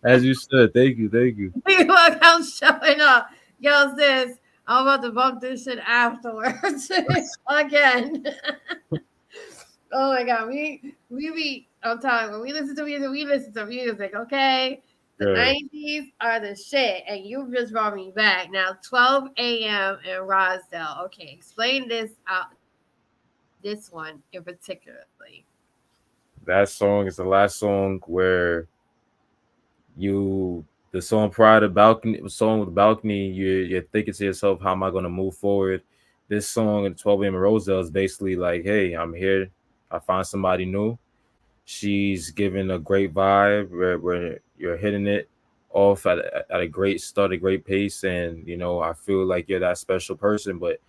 As you said, thank you, thank you. Look, I'm showing off. Yo, sis, I'm about to bump this shit afterwards again. Oh my god, we be I'm telling you, when we listen to music, okay? The Good. 90s are the shit, and you just brought me back. Now 12 a.m. in Rosdale. Okay, explain this one in particularly. That song is the last song where you the song prior to balcony song with balcony, you're thinking to yourself, how am I gonna move forward? This song at 12 a.m. Roselle is basically like, hey, I'm here. I find somebody new. She's giving a great vibe where you're hitting it off at a great start, a great pace, and I feel like you're that special person. But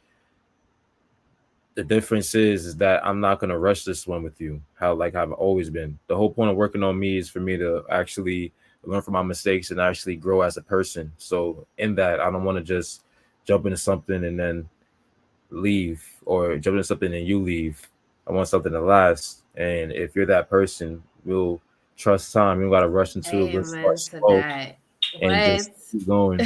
the difference is that I'm not gonna rush this one with you. How like I've always been. The whole point of working on me is for me to actually learn from my mistakes and actually grow as a person. So in that, I don't want to just jump into something and then leave, or jump into something and you leave. I want something to last. And if you're that person, we'll trust time. You don't gotta rush into it. We'll start Amen to slow that. and What? just keep going.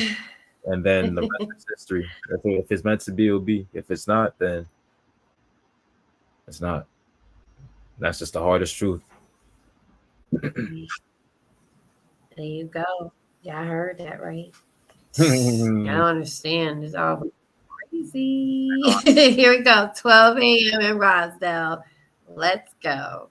And then the rest is history. If it's meant to be, it'll be. If it's not, then it's not. That's just the hardest truth. There you go. Y'all heard that right. I don't understand. It's all crazy. Here we go. 12 a.m. in Rosdale. Let's go.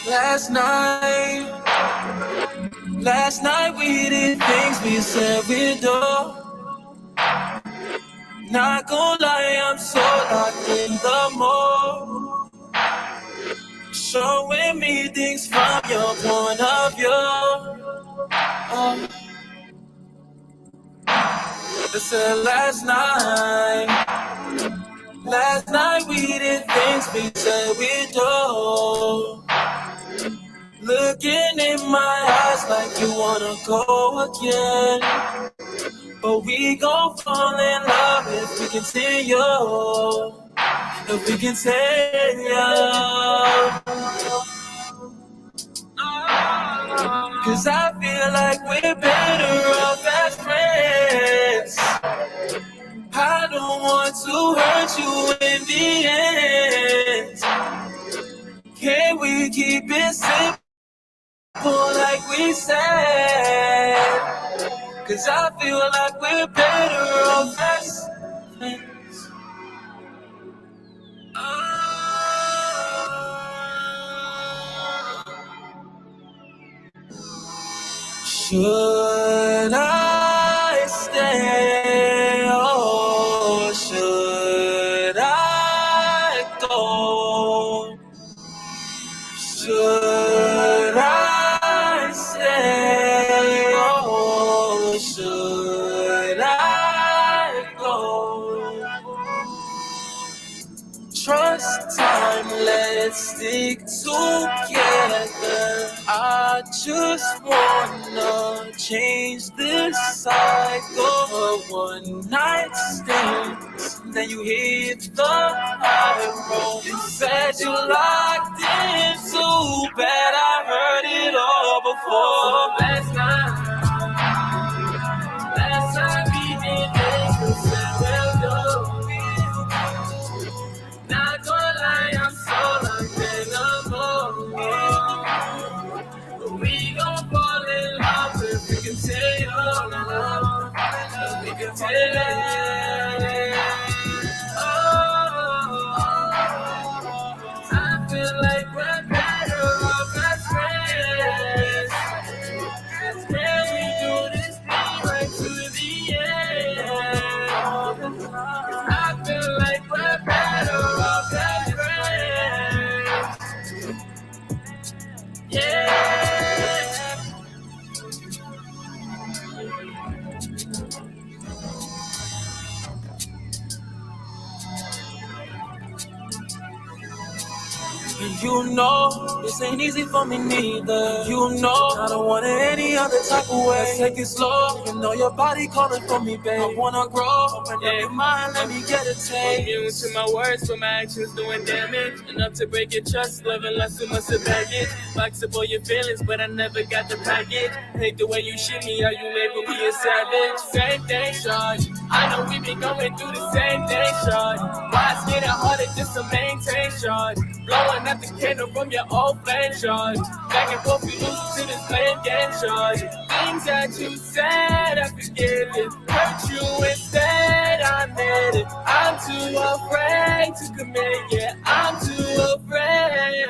Last night, last night we did things we said we'd do. Not gonna lie, I'm so locked in the mode. Showing me things from your point of view. I said last night we did things we said we'd do. Looking in my eyes like you wanna go again. But we gon' fall in love if we continue. If we continue. Cause I feel like we're better off as friends. I don't want to hurt you in the end. Can we keep it simple like we said? Cause I feel like we're better off as friends. Should I stay or should I go? Should I stay or should I go? Trust time, let's stick together. I just wanna change this cycle of one night stands. Then you hit the high road. You said you locked in too bad. I heard it all before. Last night we did this. You said, well, go. Not gonna lie, I'm so locked in the moment. We gon' fall in love if we continue. If we continue. Oh, I feel like we're better off as friends. Can we do this thing right to the end? I feel like we're better off as friends. Yeah. You know, this ain't easy for me neither. You know, I don't want it any other type of way. Let's take it slow. You know your body calling for me, babe. I wanna grow. Open up your mind, let me get a taste. Immune to my words, but my actions doing damage. Enough to break your trust, loving less too much of baggage. Flexible your feelings, but I never got the package. Hate the way you shit me, how you label me a savage. Same thing, shawty. I know we been going through the same thing, shawty. Why it's getting harder just to maintain, shawty. Blowing up the candle from your old flame, shawty. Back and forth, we lose to this playing game, shawty. Things that you said, I forget it. Hurt you instead, I admit it. I'm too afraid to commit, yeah. I'm too afraid.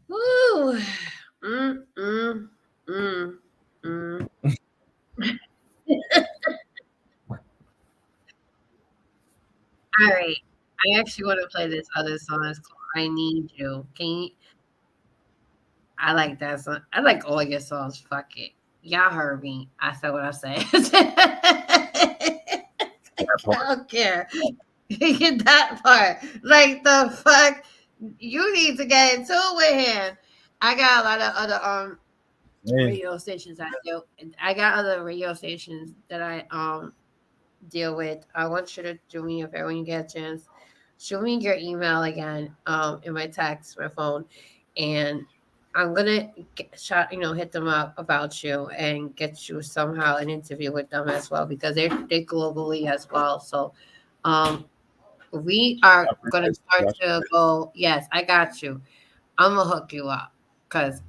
Woo. Mm, mm, mm, mm. All right. I actually want to play this other song. It's called I Need You. Can you? I like that song. I like all your songs. Fuck it. Y'all heard me. I said what I said. I don't care. That part. Like the fuck. You need to get into it with him. I got a lot of other Man, radio stations I do. I got other radio stations that I deal with. I want you to do me a favor when you get a chance. Show me your email again in my text, my phone, and I'm gonna hit them up about you and get you somehow an interview with them as well because they globally as well. So, um, we are I gonna appreciate start you. to go. Yes, I got you. I'm gonna hook you up because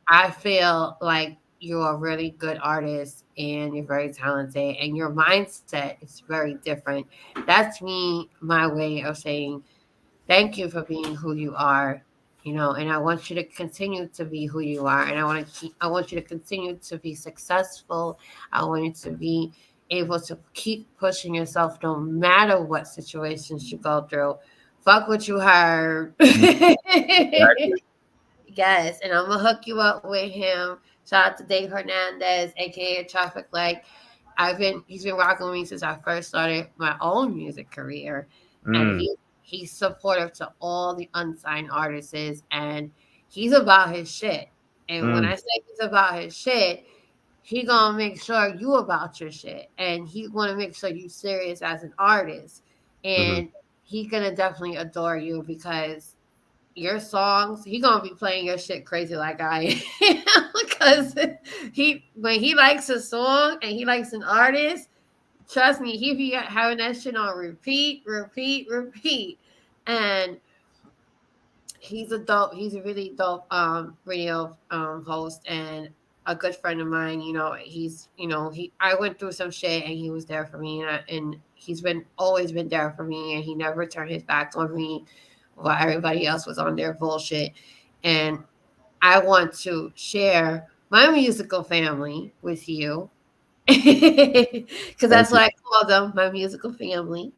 I feel like you're a really good artist and you're very talented and your mindset is very different. That's me, my way of saying thank you for being who you are, and I want you to continue to be who you are, and I want you to continue to be successful. I want you to be able to keep pushing yourself no matter what situations you go through. Fuck what you heard. Mhm. Exactly. Yes, and I'm gonna hook you up with him. Shout out to Dave Hernandez, aka Traffic Light. He's been rocking with me since I first started my own music career, and Mm, he's supportive to all the unsigned artists, and he's about his shit. And when I mm, say he's about his shit, he gonna make sure you about your shit, and he wanna make sure you serious as an artist, mhm. and he gonna definitely adore you because your songs, he gonna be playing your shit crazy like I am because he when he likes a song and he likes an artist, trust me, he be having that shit on repeat, repeat, repeat, and he's a really dope radio host and a good friend of mine. He I went through some shit and he was there for me, and he's been always been there for me, and he never turned his back on me while everybody else was on their bullshit. And I want to share my musical family with you because Thank that's you. what I call them, my musical family.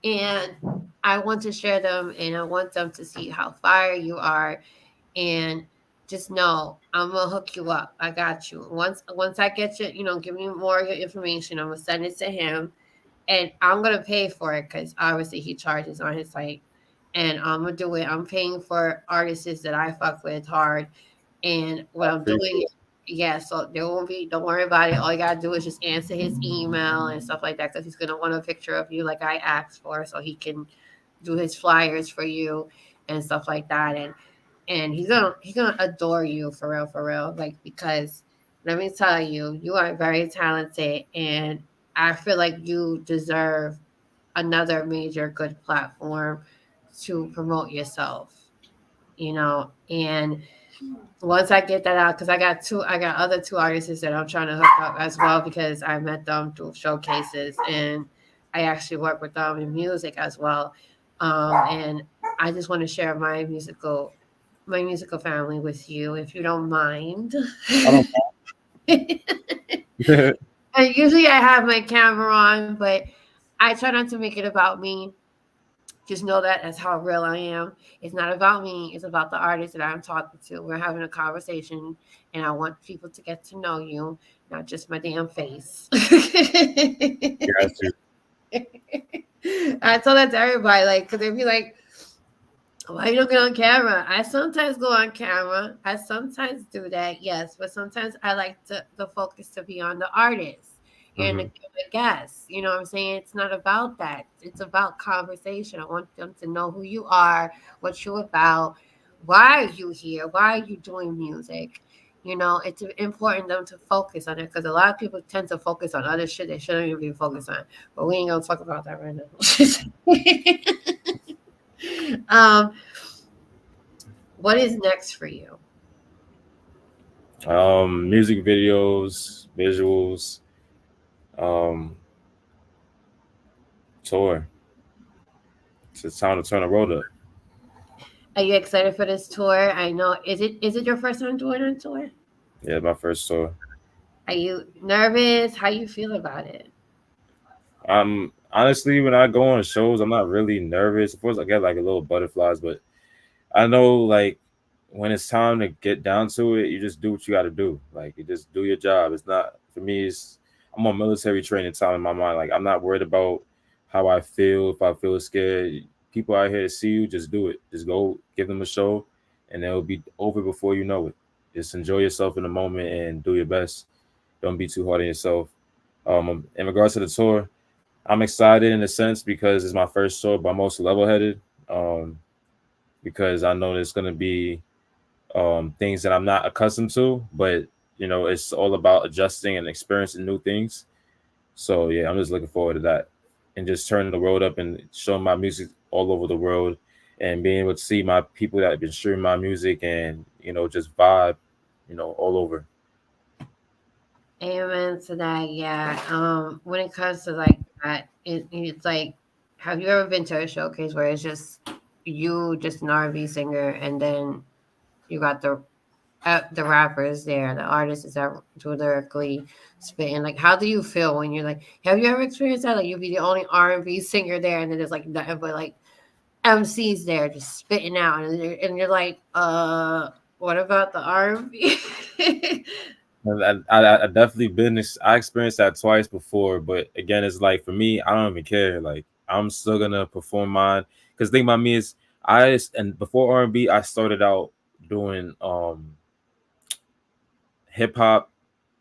And I want to share them, and I want them to see how fire you are. And just know I'm gonna hook you up. I got you. Once I get you, give me more of your information. I'm gonna send it to him, and I'm gonna pay for it because obviously he charges on his site, and I'm gonna do it. I'm paying for artists that I fuck with hard, and I what I'm appreciate doing, it. yeah. So there won't be. Don't worry about it. All you gotta do is just answer his email and stuff like that because he's gonna want a picture of you like I asked for, so he can do his flyers for you and stuff like that. And he's gonna adore you for real, like because let me tell you, you are very talented, and I feel like you deserve another major good platform to promote yourself, and once I get that out, because I got other two artists that I'm trying to hook up as well because I met them through showcases and I actually work with them in music as well. And I just want to share my musical family with you, if you don't mind. I don't mind. And usually I have my camera on, but I try not to make it about me. Just know that that's how real I am. It's not about me. It's about the artist that I'm talking to. We're having a conversation, and I want people to get to know you, not just my damn face. Got you. I tell that to everybody, like, because they be like, why you don't get on camera? I sometimes go on camera. I sometimes do that, yes, but sometimes I like the focus to be on the artist and the, Hmm. the guests. You know what I'm saying? It's not about that. It's about conversation. I want them to know who you are, what you're about, why are you here, why are you doing music. It's important them to focus on it because a lot of people tend to focus on other shit they shouldn't even be focused on. But we ain't gonna talk about that right now. What is next for you? Music videos, visuals, um, tour. It's time to turn the road up. Are you excited for this tour? I know. Is it your first time doing a tour? Yeah, my first tour. Are you nervous? How you feel about it? Honestly, when I go on shows, I'm not really nervous. Of course, I get like a little butterflies, but I know like when it's time to get down to it, you just do what you got to do. Like you just do your job. It's not for me. I'm on military training time in my mind. Like I'm not worried about how I feel. If I feel scared, people out here to see you. Just do it. Just go give them a show, and it'll be over before you know it. Just enjoy yourself in the moment and do your best. Don't be too hard on yourself. In regards to the tour, I'm excited in a sense because it's my first tour, but I'm also level-headed. Um, because I know there's gonna be things that I'm not accustomed to, but it's all about adjusting and experiencing new things. So yeah, I'm just looking forward to that. and just turning the world up and showing my music all over the world, and being able to see my people that have been streaming my music and just vibe, all over. Amen to that. Yeah. When it comes to like that, it's like, have you ever been to a showcase where it's just you, just an R&B singer, and then you got the rappers there, the artists that do lyrically spitting? Like, how do you feel when you're like, have you ever experienced that? Like, you'll be the only R&B singer there, and then there's like nothing but like MCs there just spitting out, and you're like, what about the R&B? And I definitely I experienced that twice before, but again, it's like for me, I don't even care. Like I'm still gonna perform mine because thing about me is and before R&B, I started out doing hip hop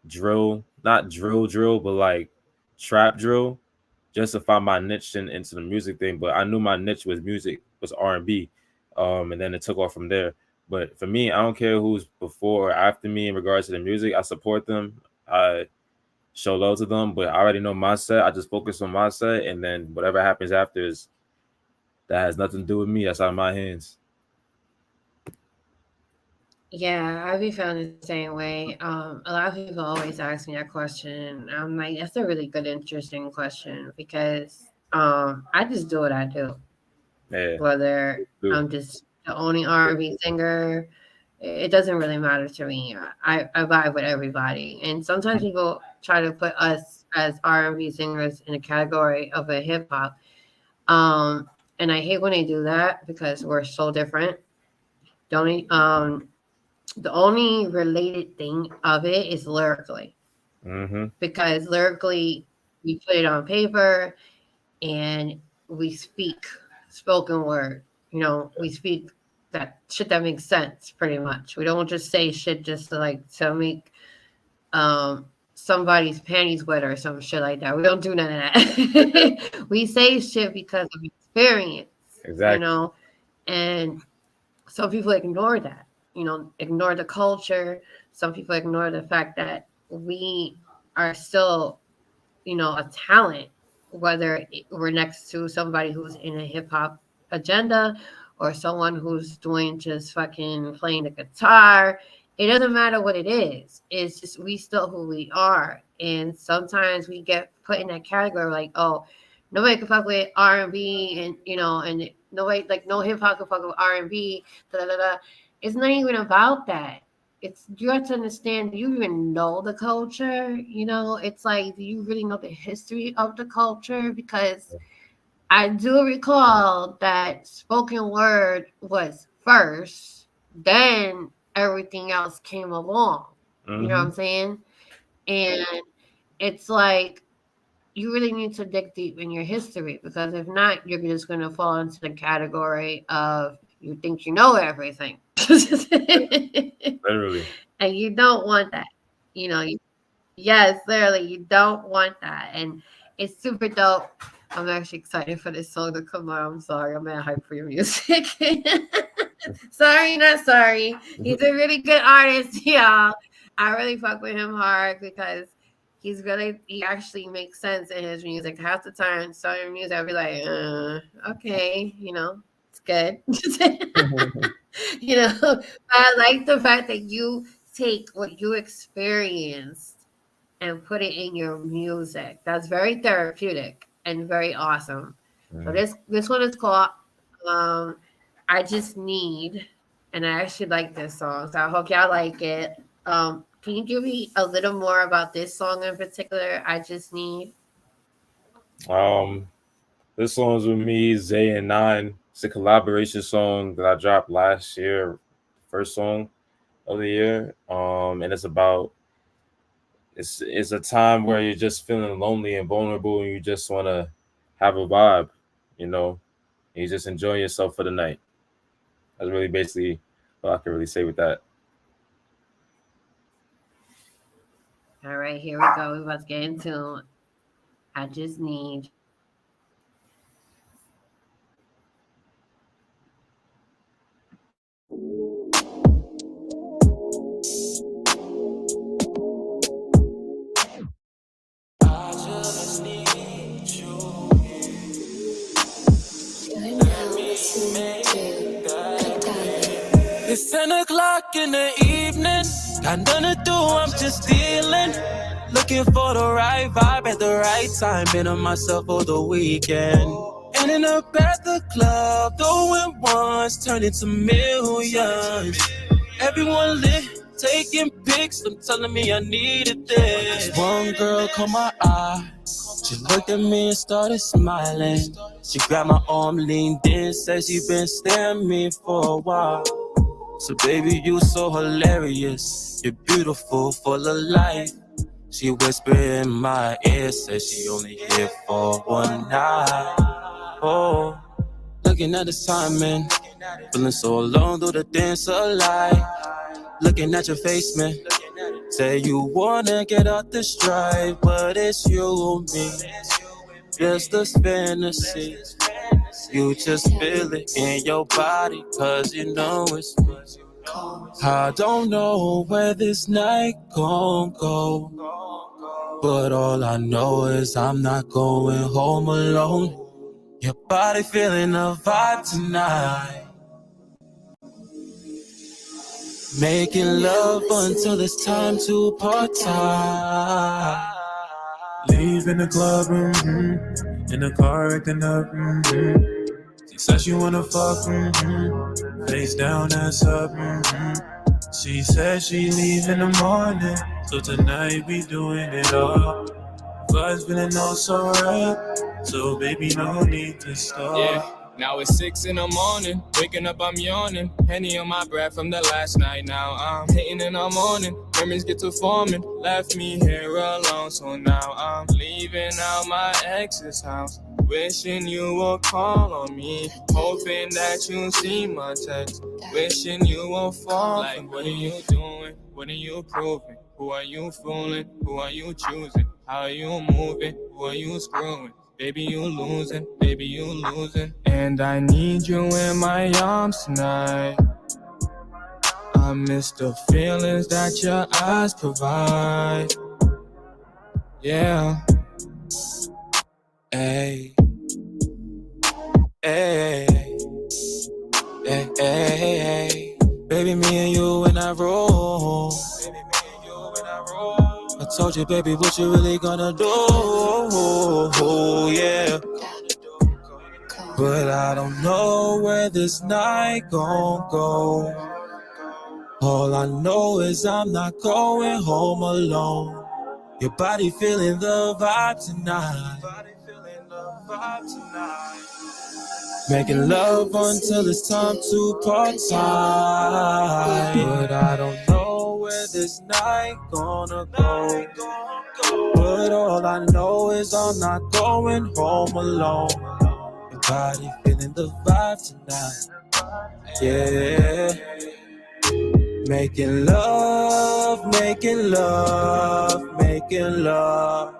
drill, not drill, but like trap drill, just to find my niche into the music thing. But I knew my niche was music, was R&B, and then it took off from there. But for me, I don't care who's before or after me in regards to the music. I support them. I show love to them, but I already know my set. I just focus on my set, and then whatever happens after is that has nothing to do with me. That's out of my hands. Yeah, I be feeling the same way. A lot of people always ask me that question. I'm like, that's a really good, interesting question because I just do what I do. Yeah, Whether do. I'm just the only R&B singer, it doesn't really matter to me. I vibe with everybody, and sometimes people try to put us as R&B singers in a category of a hip hop. Um, and I hate when they do that because we're so different. Don't The only related thing of it is lyrically, Mm-hmm. because lyrically we put it on paper and we speak spoken word. We speak that shit that makes sense pretty much. We don't just say shit just to make um somebody's panties wet or some shit like that. We don't do none of that. We say shit because of experience, you Exactly. know, and some people ignore that, ignore the culture. Some people ignore the fact that we are still, a talent, whether we're next to somebody who's in a hip hop agenda or someone who's doing just fucking playing the guitar. It doesn't matter what it is. It's just we still who we are. And sometimes we get put in that category like, oh, nobody can fuck with R&B, and nobody, like, no hip hop can fuck with R&B. Da, da, da, da. It's not even about that. It's, you have to understand, do you even know the culture? It's like, do you really know the history of the culture? Because I do recall that spoken word was first, then everything else came along. You know what Mm-hmm. I'm saying? And it's like, you really need to dig deep in your history, because if not, you're just going to fall into the category of you think you know everything. Literally. And you don't want that. You know, yes, literally, you don't want that. And it's super dope. I'm actually excited for this song to come out. I'm sorry, I'm at hype for your music. Sorry, not sorry. He's a really good artist, y'all. I really fuck with him hard because he actually makes sense in his music. Half the time, some music, I'll be like, okay, it's good. But I like the fact that you take what you experienced and put it in your music. That's very therapeutic and very awesome. So Mhm. this one is called um I Just Need, and I actually like this song. So I hope y'all like it. Can you give me a little more about this song in particular? I Just Need. Um, this song's with me, Zay and Nine. It's a collaboration song that I dropped last year, first song of the year. And it's a time where you're just feeling lonely and vulnerable, and you just want to have a vibe, you know, and you just enjoy yourself for the night. That's really basically all I can really say with that. All right, here we go. We're about to get into I Just Need. I just need you. It's 10 o'clock in the evening. Got nothing to do, I'm just dealing. Looking for the right vibe at the right time. Been on myself for the weekend. Ending up at the club, throwing ones, turning to millions. Everyone lit, taking pics. I'm telling me I needed this. One girl caught my eye. She looked at me and started smiling. She grabbed my arm, leaned in, said she been staring me for a while. So baby, you so hilarious. You're beautiful, full of life. She whispered in my ear, said she only here for one night. Oh, looking at this timing, feeling so alone through the dance of life. Looking at your face, man. Say you wanna get out the strife, but it's you and me. Just a fantasy. You just feel it in your body, cause you know it's me. I don't know where this night gon' go, but all I know is I'm not going home alone. Your body feeling the vibe tonight. Making love until it's time to part time. Leave in the club, in the car acting up, She said she wanna fuck, face down, ass up, She said she leave in the morning, so tonight we doing it all. Vibes feeling all so right, so baby no need to stop. Yeah. Now it's 6 in the morning, waking up I'm yawning. Henny on my breath from the last night. Now I'm hitting in the morning, memories get to forming. Left me here alone, so now I'm leaving out my ex's house. Wishing you would call on me, hoping that you see my text. Wishing you will fall. Like, what are you doing? What are you proving? Who are you fooling? Who are you choosing? How are you moving? Who are you screwing? Baby, you losing, baby, you losing. And I need you in my arms tonight. I miss the feelings that your eyes provide. Yeah. Hey. Hey. Hey, hey, hey. Baby, me and you when I roll. I told you, baby, what you really gonna do? Yeah. But I don't know where this night gon' go. All I know is I'm not going home alone. Your body feeling the vibe tonight. Making love until it's time to part time. But I don't know where this night gonna go. But all I know is I'm not going home alone. Your body feeling the vibe tonight. Yeah. Making love, making love, making love.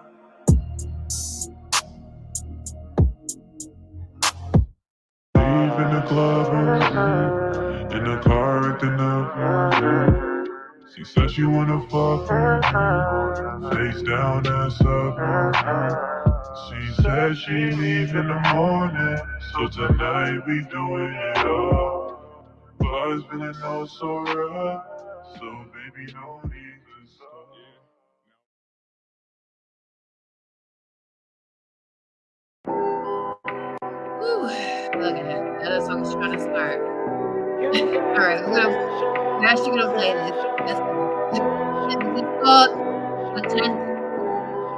Leave in the club, in the car acting up, She said she wanna fuck, face down, ass up, She said she leave in the morning, so tonight we doing it all. Vibes feeling oh so right, so baby no need to stop. Okay, that song's trying to start. All right, we're actually gonna play this. This is called Potential.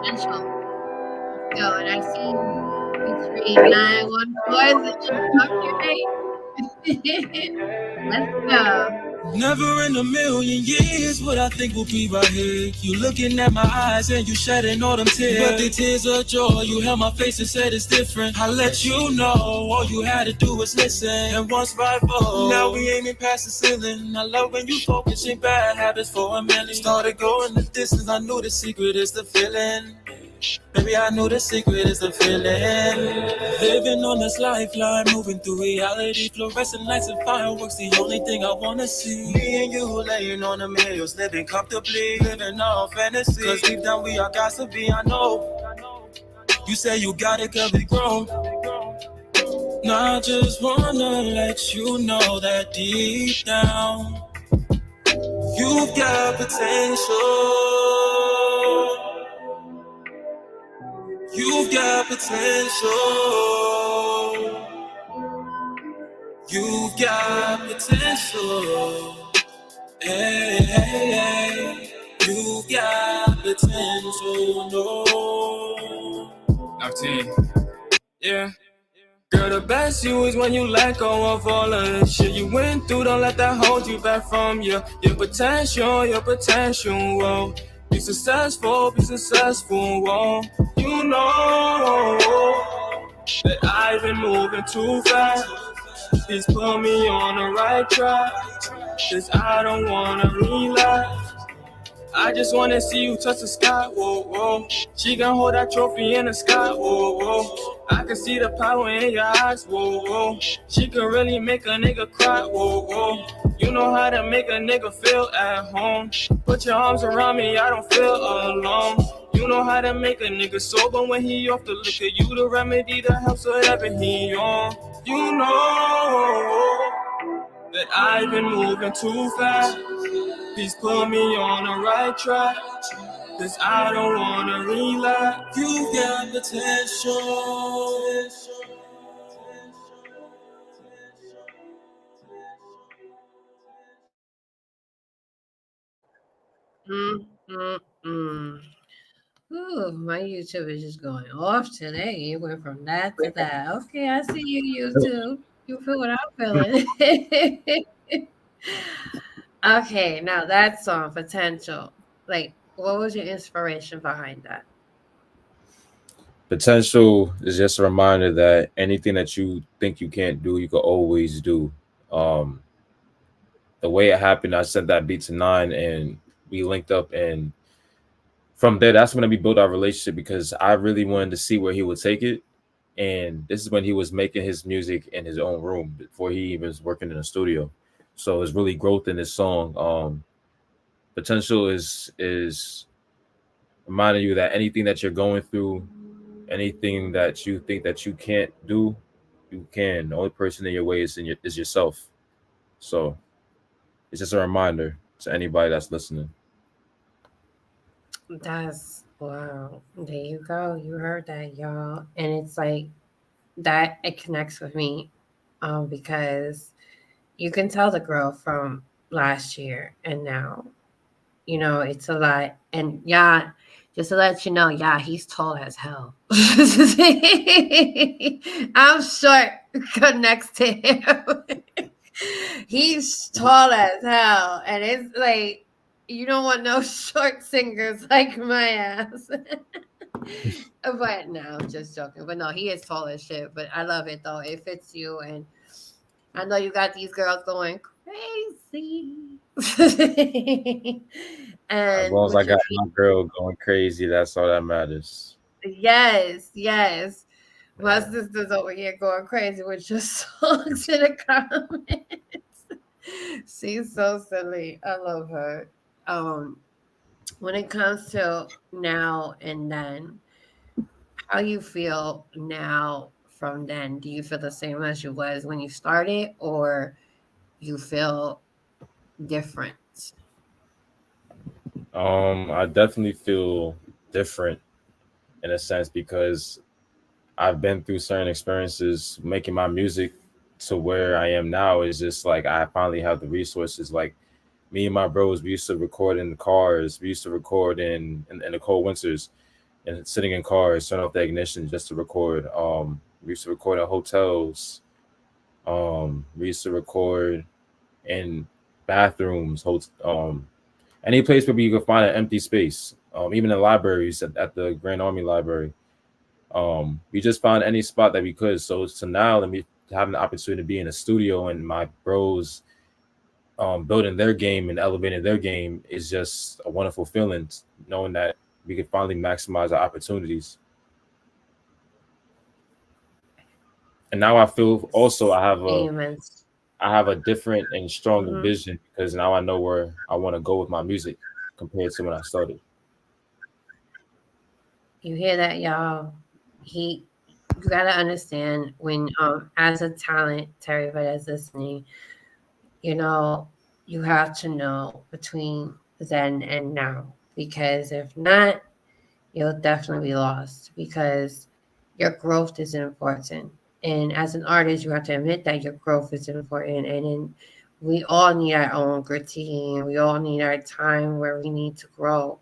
Let's go, and I see 33914 okay. Let's go. Never in a million years would I think we'll be right here. You looking at my eyes and you shedding all them tears. But the tears of joy, you held my face and said it's different. I let you know, all you had to do was listen. And once by four, now we aiming past the ceiling. I love when you focusing bad habits for a minute. Started going the distance, I knew the secret is the feeling. Baby, I knew the secret is the feeling. Living on this lifeline, moving through reality. Fluorescent lights and fireworks, the only thing I wanna see. Me and you laying on the hills, living comfortably, living all fantasy. Cause deep down we are gossipy, I know. You say you got it, cause we grown. Now I just wanna let you know that deep down, you've got potential. You've got potential. You've got potential. Hey, hey, hey. You've got potential. No. 19. Yeah. Girl, the best you is when you let go of all of the shit you went through. Don't let that hold you back from your potential, your potential. Whoa. Be successful, whoa. You know that I've been moving too fast. Please put me on the right track, cause I don't wanna relapse. I just wanna see you touch the sky, whoa, whoa. She gon' hold that trophy in the sky, whoa, whoa. I can see the power in your eyes, whoa, whoa. She can really make a nigga cry, whoa, whoa. You know how to make a nigga feel at home. Put your arms around me, I don't feel alone. You know how to make a nigga sober when he off the liquor. You the remedy that helps whatever he on. You know that I've been moving too fast. Please put me on the right track, cause I don't wanna relapse. You got potential. Mm, mm, mm. Ooh, my YouTube is just going off today. You went from that to that. Okay, I see you, YouTube. You feel what I'm feeling. Okay, now that song, Potential. Like, what was your inspiration behind that? Potential is just a reminder that anything that you think you can't do, you can always do. Um, the way it happened, I sent that beat to Nine, and we linked up, and from there, that's when we built our relationship because I really wanted to see where he would take it. And this is when he was making his music in his own room before he even was working in a studio. So it's really growth in this song. Potential is reminding you that anything that you're going through, anything that you think that you can't do, you can. The only person in your way is yourself. So it's just a reminder to anybody that's listening. That's wow. There you go. You heard that, y'all. And it's like that it connects with me because you can tell the growth from last year and now. You know, it's a lot. And yeah, just to let you know, yeah, he's tall as hell. I'm short next to him. He's tall as hell. And it's like, you don't want no short singers like my ass. But no, I'm just joking. But no, he is tall as shit. But I love it though. It fits you. And I know you got these girls going crazy. As And long as I with your got my girl going crazy, that's all that matters. yes, yes. My Yeah. sister's over here going crazy with your songs in the comments. She's so silly. I love her. Um, when it comes to now and then, how you feel now from then? Do you feel the same as you was when you started, or you feel different? I definitely feel different in a sense because I've been through certain experiences making my music to where I am now is just like I finally have the resources. Like me and my bros, we used to record in the cars. We used to record in the cold winters and sitting in cars, turn off the ignition just to record. We used to record in hotels. We used to record in bathrooms, any place where you could find an empty space. Even in libraries at the Grand Army Library. We just found any spot that we could. So now let me having the opportunity to be in a studio and my bros building their game and elevating their game is just a wonderful feeling, knowing that we can finally maximize our opportunities. And now I feel also Amen. I have a different and stronger Hmm. vision because now I know where I want to go with my music compared to when I started. You hear that, y'all? He you gotta understand when as a talent to everybody that's listening, you know, you have to know between then and now. Because if not, you'll definitely be lost because your growth is important. And as an artist, you have to admit that your growth is important. And then we all need our own critique. We all need our time where we need to grow.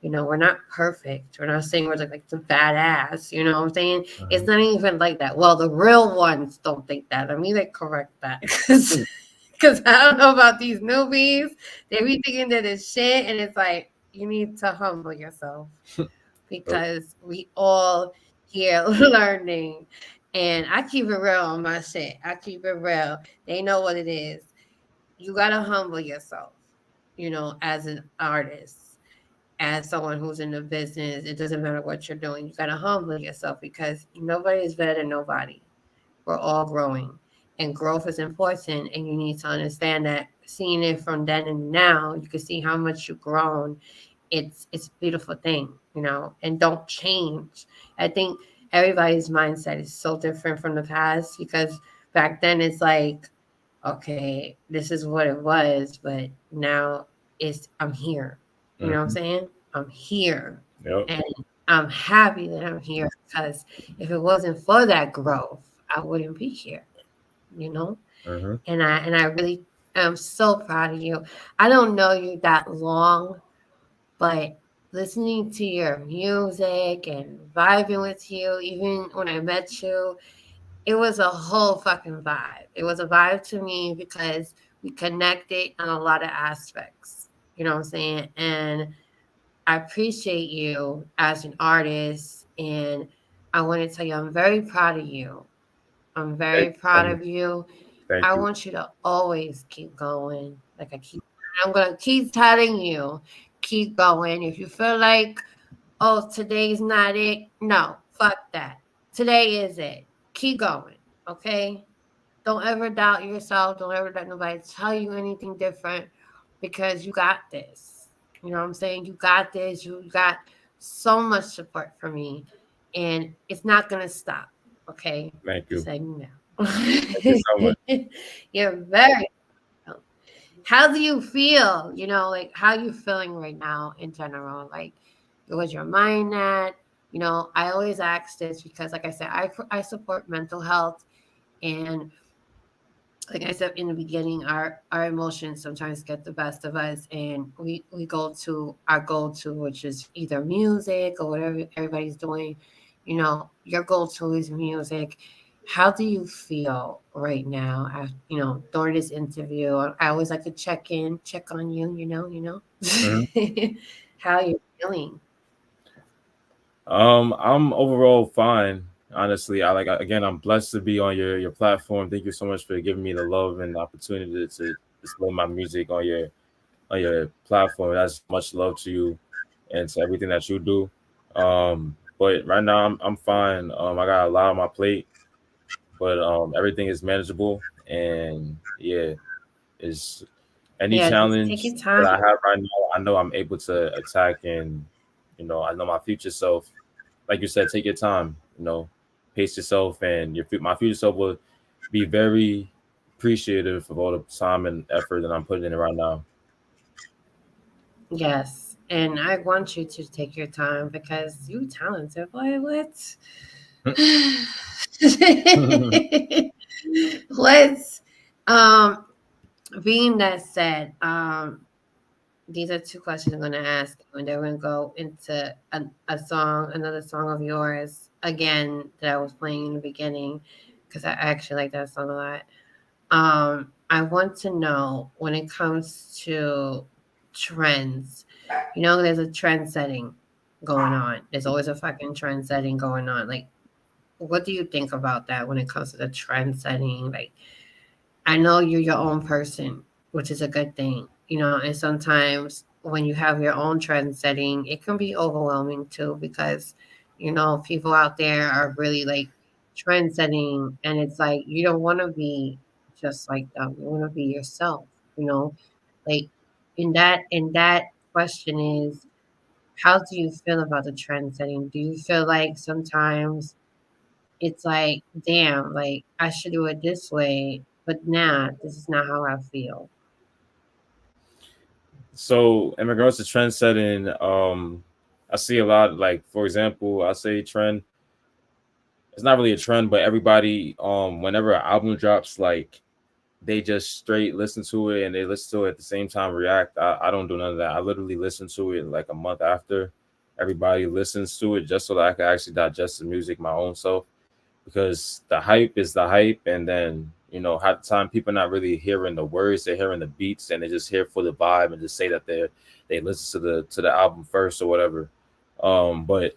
You know, we're not perfect. We're not saying we're like the badass. You know what I'm saying? It's not even like that. Well, the real ones don't think that. Let me like correct that because I don't know about these newbies. They be thinking that it's shit, and it's like you need to humble yourself Yep. because we all here learning. And I keep it real on my shit. I keep it real. They know what it is. You gotta humble yourself, you know, as an artist, as someone who's in the business. It doesn't matter what you're doing. You gotta humble yourself because nobody is better than nobody. We're all growing. And growth is important, and you need to understand that seeing it from then and now, you can see how much you've grown. It's a beautiful thing, you know, and don't change. I think everybody's mindset is so different from the past because back then it's like, okay, this is what it was, but now it's I'm here. You know what I'm Hmm. saying? I'm here. Yep. And I'm happy that I'm here because if it wasn't for that growth, I wouldn't be here, you know? Hmm. And I really am so proud of you. I don't know you that long, but listening to your music and vibing with you, even when I met you, it was a whole fucking vibe. It was a vibe to me because we connected on a lot of aspects. You know what I'm saying? And I appreciate you as an artist. And I want to tell you, I'm very proud of you. I'm Thank very you so proud much. of you. Thank I you. want you to always keep going. Like I keep, I'm gonna keep telling you, keep going. If you feel like, oh, today's not it, no, fuck that. Today is it. Keep going, okay? Don't ever doubt yourself. Don't ever let nobody tell you anything different because you got this. You know what I'm saying? You got this. You got so much support from me, and it's not gonna stop. Okay, Thank just you. letting you know. Thank you so much. You're very welcome. How do you feel? You know, like how you feeling right now in general? Like, where's your mind at? You know, I always ask this because, like I said, I support mental health, and like I said in the beginning, our emotions sometimes get the best of us, and we go to our go to, which is either music or whatever everybody's doing. You know, your go to is music. How do you feel right now? You know, during this interview, I always like to check in, check on you. Mhm. How you feeling? I'm overall fine. Honestly, again, I'm blessed to be on your platform. Thank you so much for giving me the love and the opportunity to display my music on your platform. That's much love to you and to everything that you do. But right now I'm fine. I got a lot on my plate, but everything is manageable. And yeah, is any Yeah, just take challenge your that time. I have right now, I know I'm able to attack. And I know my future self, like you said, take your time, pace yourself, and my future self will be very appreciative of all the time and effort that I'm putting in right now. Yes, and I want you to take your time because you talented. Boy, what? Let's um being that said, these are two questions I'm gonna ask you, and then we're gonna go into another song of yours again that I was playing in the beginning because I actually like that song a lot. I want to know when it comes to trends. You know, there's a trend setting going on. There's always a fucking trend setting going on. Like, what do you think about that when it comes to the trend setting? Like, I know you're your own person, which is a good thing, you know, and sometimes when you have your own trend setting, it can be overwhelming too because, you know, people out there are really like trend setting and it's like you don't want to be just like them. You want to be yourself, you know? Like in that question is how do you feel about the trend setting? Do you feel like sometimes it's like, damn, like I should do it this way, but nah, this is not how I feel. So in regards to trend setting, I see a lot, like for example, I say trend. It's not really a trend, but everybody, whenever an album drops, like they just straight listen to it and they listen to it at the same time, react. I don't do none of that. I literally listen to it like a month after everybody listens to it, just so that I can actually digest the music my own self, because the hype is the hype, and then half the time people not really hearing the words, they're hearing the beats, and they just hear for the vibe and just say that they listen to the album first or whatever. But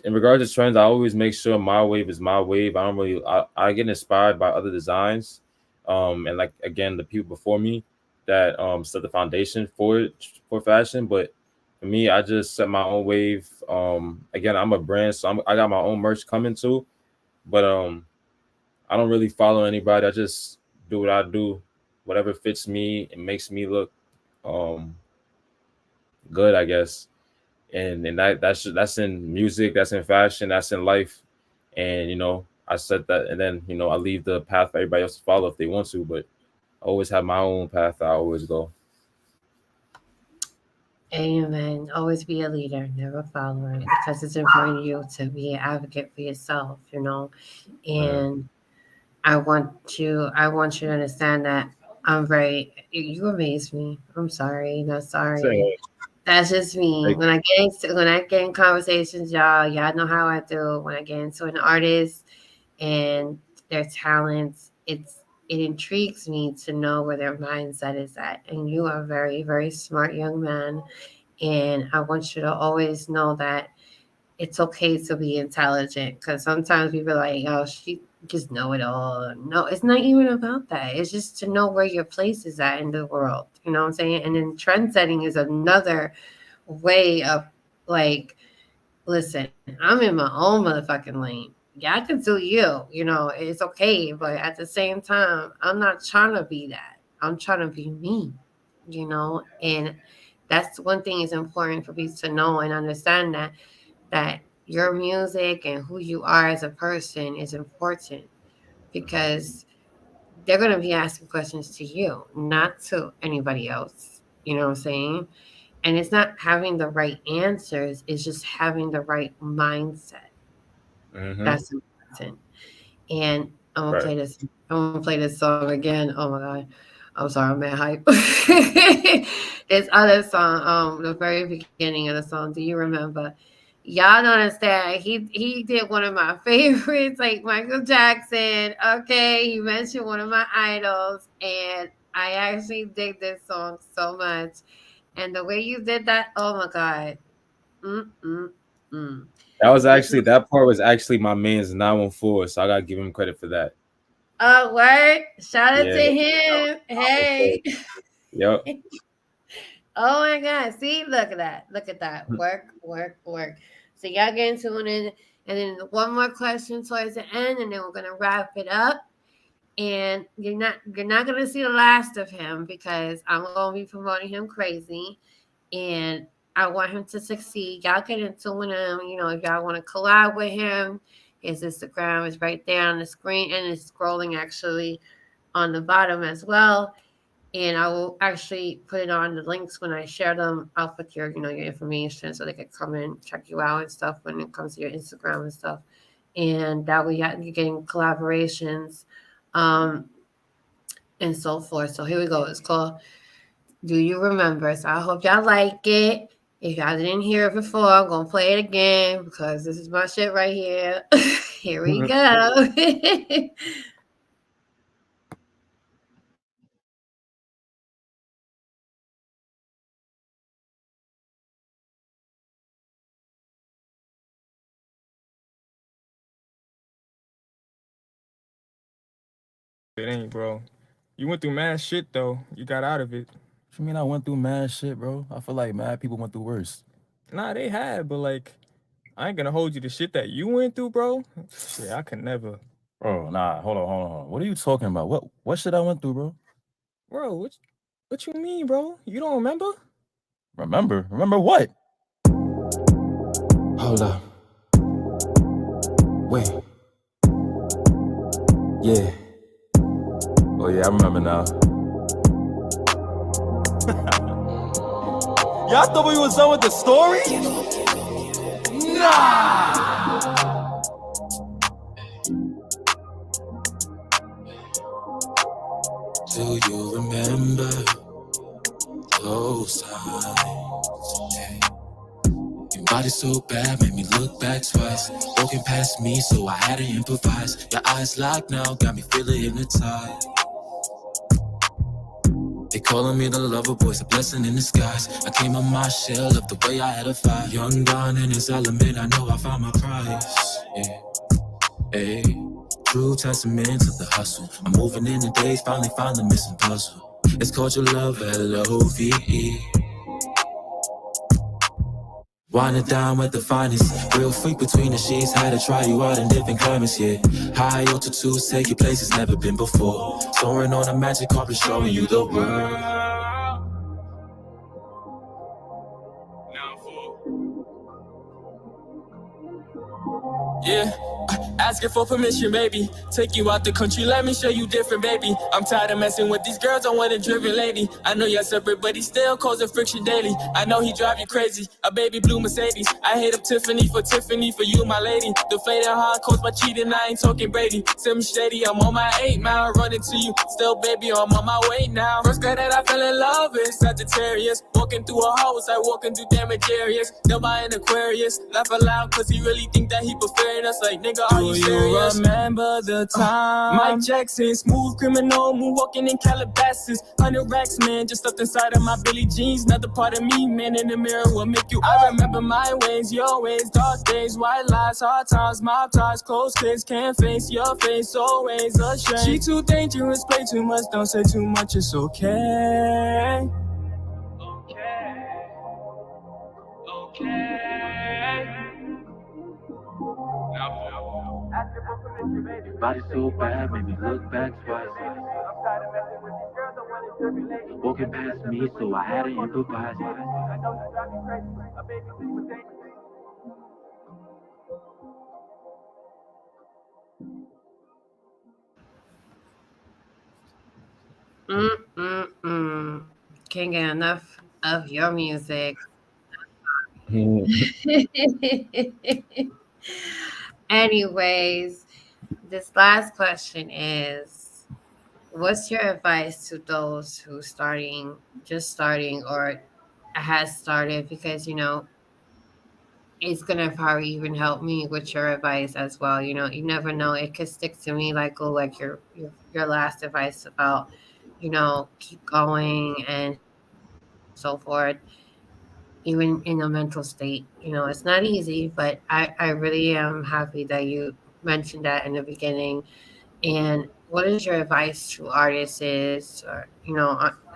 in regards to trends, I always make sure my wave is my wave. I don't really I get inspired by other designs, and like again the people before me that set the foundation for it, for fashion. But for me, I just set my own wave. Again, I'm a brand, so I got my own merch coming too. But I don't really follow anybody. I just do what I do, whatever fits me and makes me look um good, I guess. And that's in music, that's in fashion, that's in life. And I said that, and then I leave the path for everybody else to follow if they want to, but I always have my own path I always go. Amen. Always be a leader, never a follower, because it's important you to be an advocate for yourself, you know. Mm. And I want you to understand that I'm very you amaze me. I'm sorry, not sorry. So, That's just me. like, When I get in conversations, y'all know how I do. When I get into an artist and their talents, it intrigues me to know where their mindset is at. And you are a very, very smart young man. And I want you to always know that it's okay to be intelligent, because sometimes people are like, oh, she just know it all. No, it's not even about that. It's just to know where your place is at in the world. You know what I'm saying? And then trend setting is another way of, like, listen, I'm in my own motherfucking lane. Y'all can do you, it's okay. But at the same time, I'm not trying to be that. I'm trying to be me. And that's one thing is important for people to know and understand, that your music and who you are as a person is important, because they're going to be asking questions to you, not to anybody else. You know what I'm saying? And it's not having the right answers, it's just having the right mindset. mm-hmm. That's important. And I'm gonna Right. play this. I'm gonna play this song again. Oh my god, I'm sorry, I'm mad hype. This other song, the very beginning of the song. Do you remember? Y'all don't understand. He did one of my favorites, like Michael Jackson. Okay, he mentioned one of my idols, and I actually dig this song so much. And the way you did that, oh my god. Mm mm mm. This is That part was actually my man's 914, so I gotta give him credit for that. a word. Shout out to Yeah, him. Hey. 914. Yep. Oh my God. See, look at that. Look at that. Work, work, work. So y'all get into it, and then one more question towards the end, and then we're gonna wrap it up. And you're not gonna see the last of him, because I'm gonna be promoting him crazy, and I want him to succeed. Y'all get into him. If y'all want to collab with him, his Instagram is right there on the screen, and it's scrolling actually on the bottom as well. And I will actually put it on the links when I share them. I'll put your information so they can come and check you out and stuff when it comes to your Instagram and stuff. And that way you're getting collaborations, um, and so forth. So here we go. It's called Do You Remember? So I hope y'all like it. If y'all didn't hear it before, I'm gonna play it again, because this is my shit right here. Here we go. It ain't, bro. You went through mad shit though. You got out of it. What you mean I went through mad shit, bro? I feel like mad people went through worse. Nah, they had, but like, I ain't gonna hold you to shit that you went through, bro. Shit, I could never. Bro, nah, hold on. What are you talking about? What shit I went through, bro? Bro, what you mean, bro? You don't remember? Remember? Remember what? Hold up. Wait. Yeah. Oh yeah, I remember now. Y'all thought we was done with the story? Nah. Do you remember those times? Your body so bad, made me look back twice. Walking past me, so I had to improvise. Your eyes locked now, got me feeling hypnotized. They calling me the lover boy, it's a blessing in disguise. I came on my shell of the way I had a fight. Young Don in his element, I know I found my price. Yeah, hey, true testament to the hustle. I'm moving in the days, finally found the missing puzzle. It's called your love, Love. Winding down with the finest. Real freak between the sheets. Had to try you out in different climates, yeah. High altitude, take you places never been before. Soaring on a magic carpet, showing you the world. Yeah, asking for permission, baby. Take you out the country, let me show you different, baby. I'm tired of messing with these girls, I want a driven lady. I know you're separate, but he still causing friction daily. I know he drive you crazy, a baby blue Mercedes. I hit up Tiffany, for you, my lady. Deflated hard coast by cheating, I ain't talking Brady. Sim shady, I'm on my 8 mile, running to you. Still, baby, I'm on my way now. First guy that I fell in love with, Sagittarius. Walking through a house, I walking through damaged areas. They'll buy an Aquarius, laugh aloud, cause he really think that he preferring us. Like, nigga, are you serious? Do you remember the time? Mike Jackson, smooth criminal, moonwalking in Calabasas. 100 racks, man, just stuffed inside of my Billie jeans. Another part of me, man, in the mirror will make you. I remember my ways, your ways, dark days, white lies, hard times, mob ties, close kids, can't face your face, always ashamed. She too dangerous, play too much, don't say too much, it's okay. Body so bad, made me look back twice. Walking past me, so I had to improvise. Can't get enough of your music. Anyways, this last question is, what's your advice to those who just starting, or has started? Because it's gonna probably even help me with your advice as well. You never know; it could stick to me like your last advice about keep going and so forth. Even in a mental state, it's not easy, but I really am happy that you mentioned that in the beginning. And what is your advice to artists, or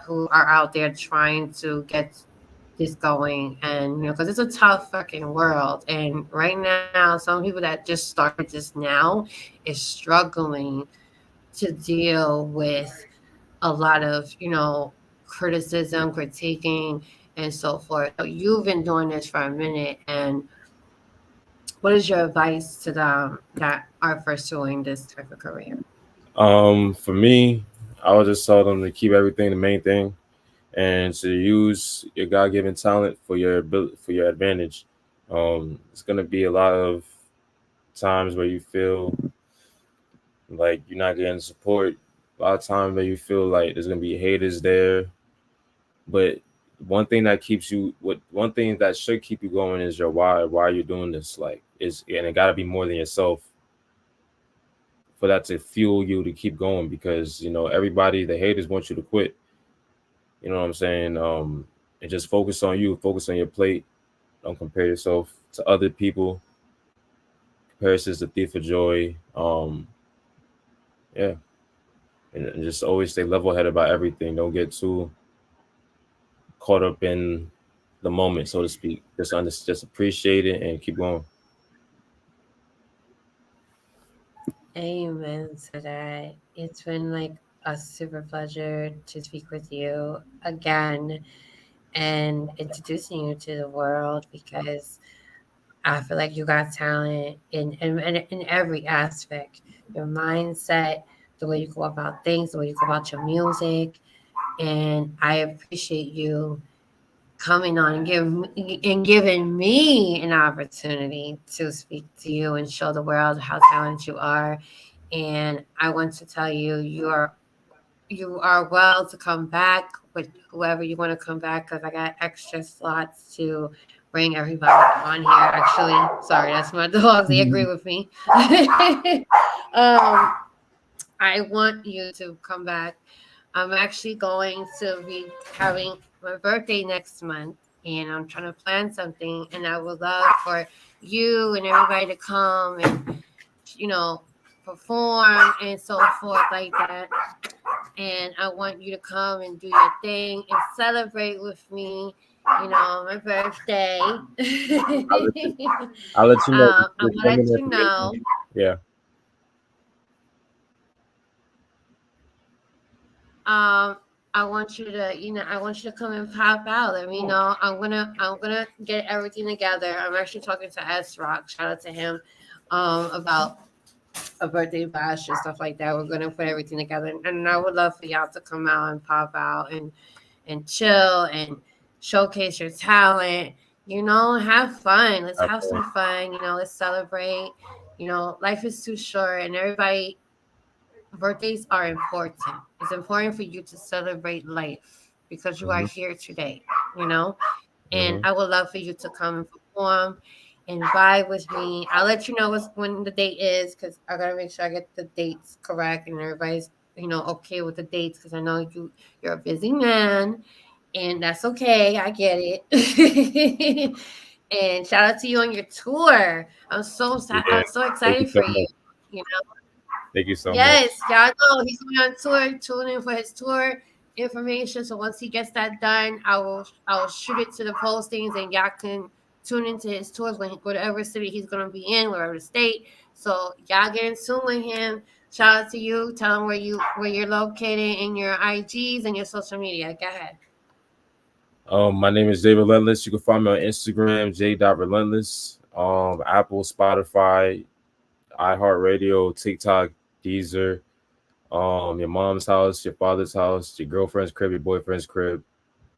who are out there trying to get this going? And because it's a tough fucking world, and right now some people that just started this now is struggling to deal with a lot of criticism, critiquing, and so forth. So you've been doing this for a minute, and what is your advice to them that are pursuing this type of career? For me, I would just tell them to keep everything the main thing, and to use your God-given talent for your ability, for your advantage. It's gonna be a lot of times where you feel like you're not getting support. A lot of times where you feel like there's gonna be haters there, but one thing that should keep you going is your why. Why you're doing this, like, is and it got to be more than yourself for that to fuel you to keep going. Because everybody, the haters want you to quit. You know what I'm saying? And just focus on you, focus on your plate. Don't compare yourself to other people. Comparison is the thief of joy. Yeah, and just always stay level headed about everything. Don't get too caught up in the moment, so to speak. Just appreciate it and keep going. Amen to that. It's been like a super pleasure to speak with you again and introducing you to the world, because I feel like you got talent in every aspect. Your mindset, the way you go about things, the way you go about your music. And I appreciate you coming on and giving me an opportunity to speak to you and show the world how talented you are. And I want to tell you, you are well to come back with whoever you want to come back because I got extra slots to bring everybody on here. Actually, sorry, that's my dogs. They agree with me. I want you to come back. I'm actually going to be having my birthday next month, and I'm trying to plan something. And I would love for you and everybody to come and perform and so forth like that. And I want you to come and do your thing and celebrate with me. My birthday. I'll let you, I'll let you know. I Just want to send me let the you know. information. Yeah. Um, I want you to, I want you to come and pop out. Let me know. I'm gonna get everything together. I'm actually talking to S Rock. Shout out to him, about a birthday bash and stuff like that. We're gonna put everything together, and I would love for y'all to come out and pop out and chill and showcase your talent. Have fun. Let's have Okay. some fun. Let's celebrate. Life is too short, and everybody birthdays are important. It's important for you to celebrate life because you are Mhm. here today, you know? And Mhm. I would love for you to come and perform and vibe with me. I'll let you know when the date is because I gotta make sure I get the dates correct and everybody's okay with the dates because I know you're a busy man and that's okay. I get it. And shout out to you on your tour. Yeah. I'm so Thank you excited so for you. much. You Thank you so much. Yes, y'all know he's going on tour. Tune in for his tour information. So once he gets that done, I will shoot it to the postings, and y'all can tune into his tours when whatever city he's gonna be in, whatever state. So y'all get in tune with him. Shout out to you. Tell him where you're located in your IGs and your social media. Go ahead. My name is Jay Relentless. You can find me on Instagram, j.relentless. Apple, Spotify, iHeartRadio, TikTok, Deezer. Your mom's house, your father's house, your girlfriend's crib, your boyfriend's crib.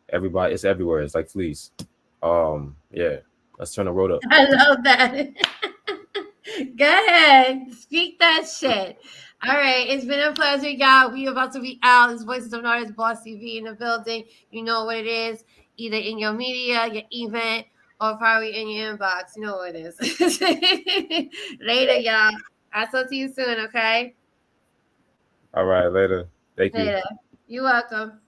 Everybody, it's everywhere. It's like fleas. Yeah. Let's turn the road up. I love that. Go ahead. Speak that shit. All right. It's been a pleasure, y'all. We about to be out. This Voices of an Artist, Boss TV in the building. You know what it is. Either in your media, your event, or probably in your inbox. You know what it is. Later, y'all. I'll talk to you soon, okay? All right, later. Thank you. Later. You're welcome.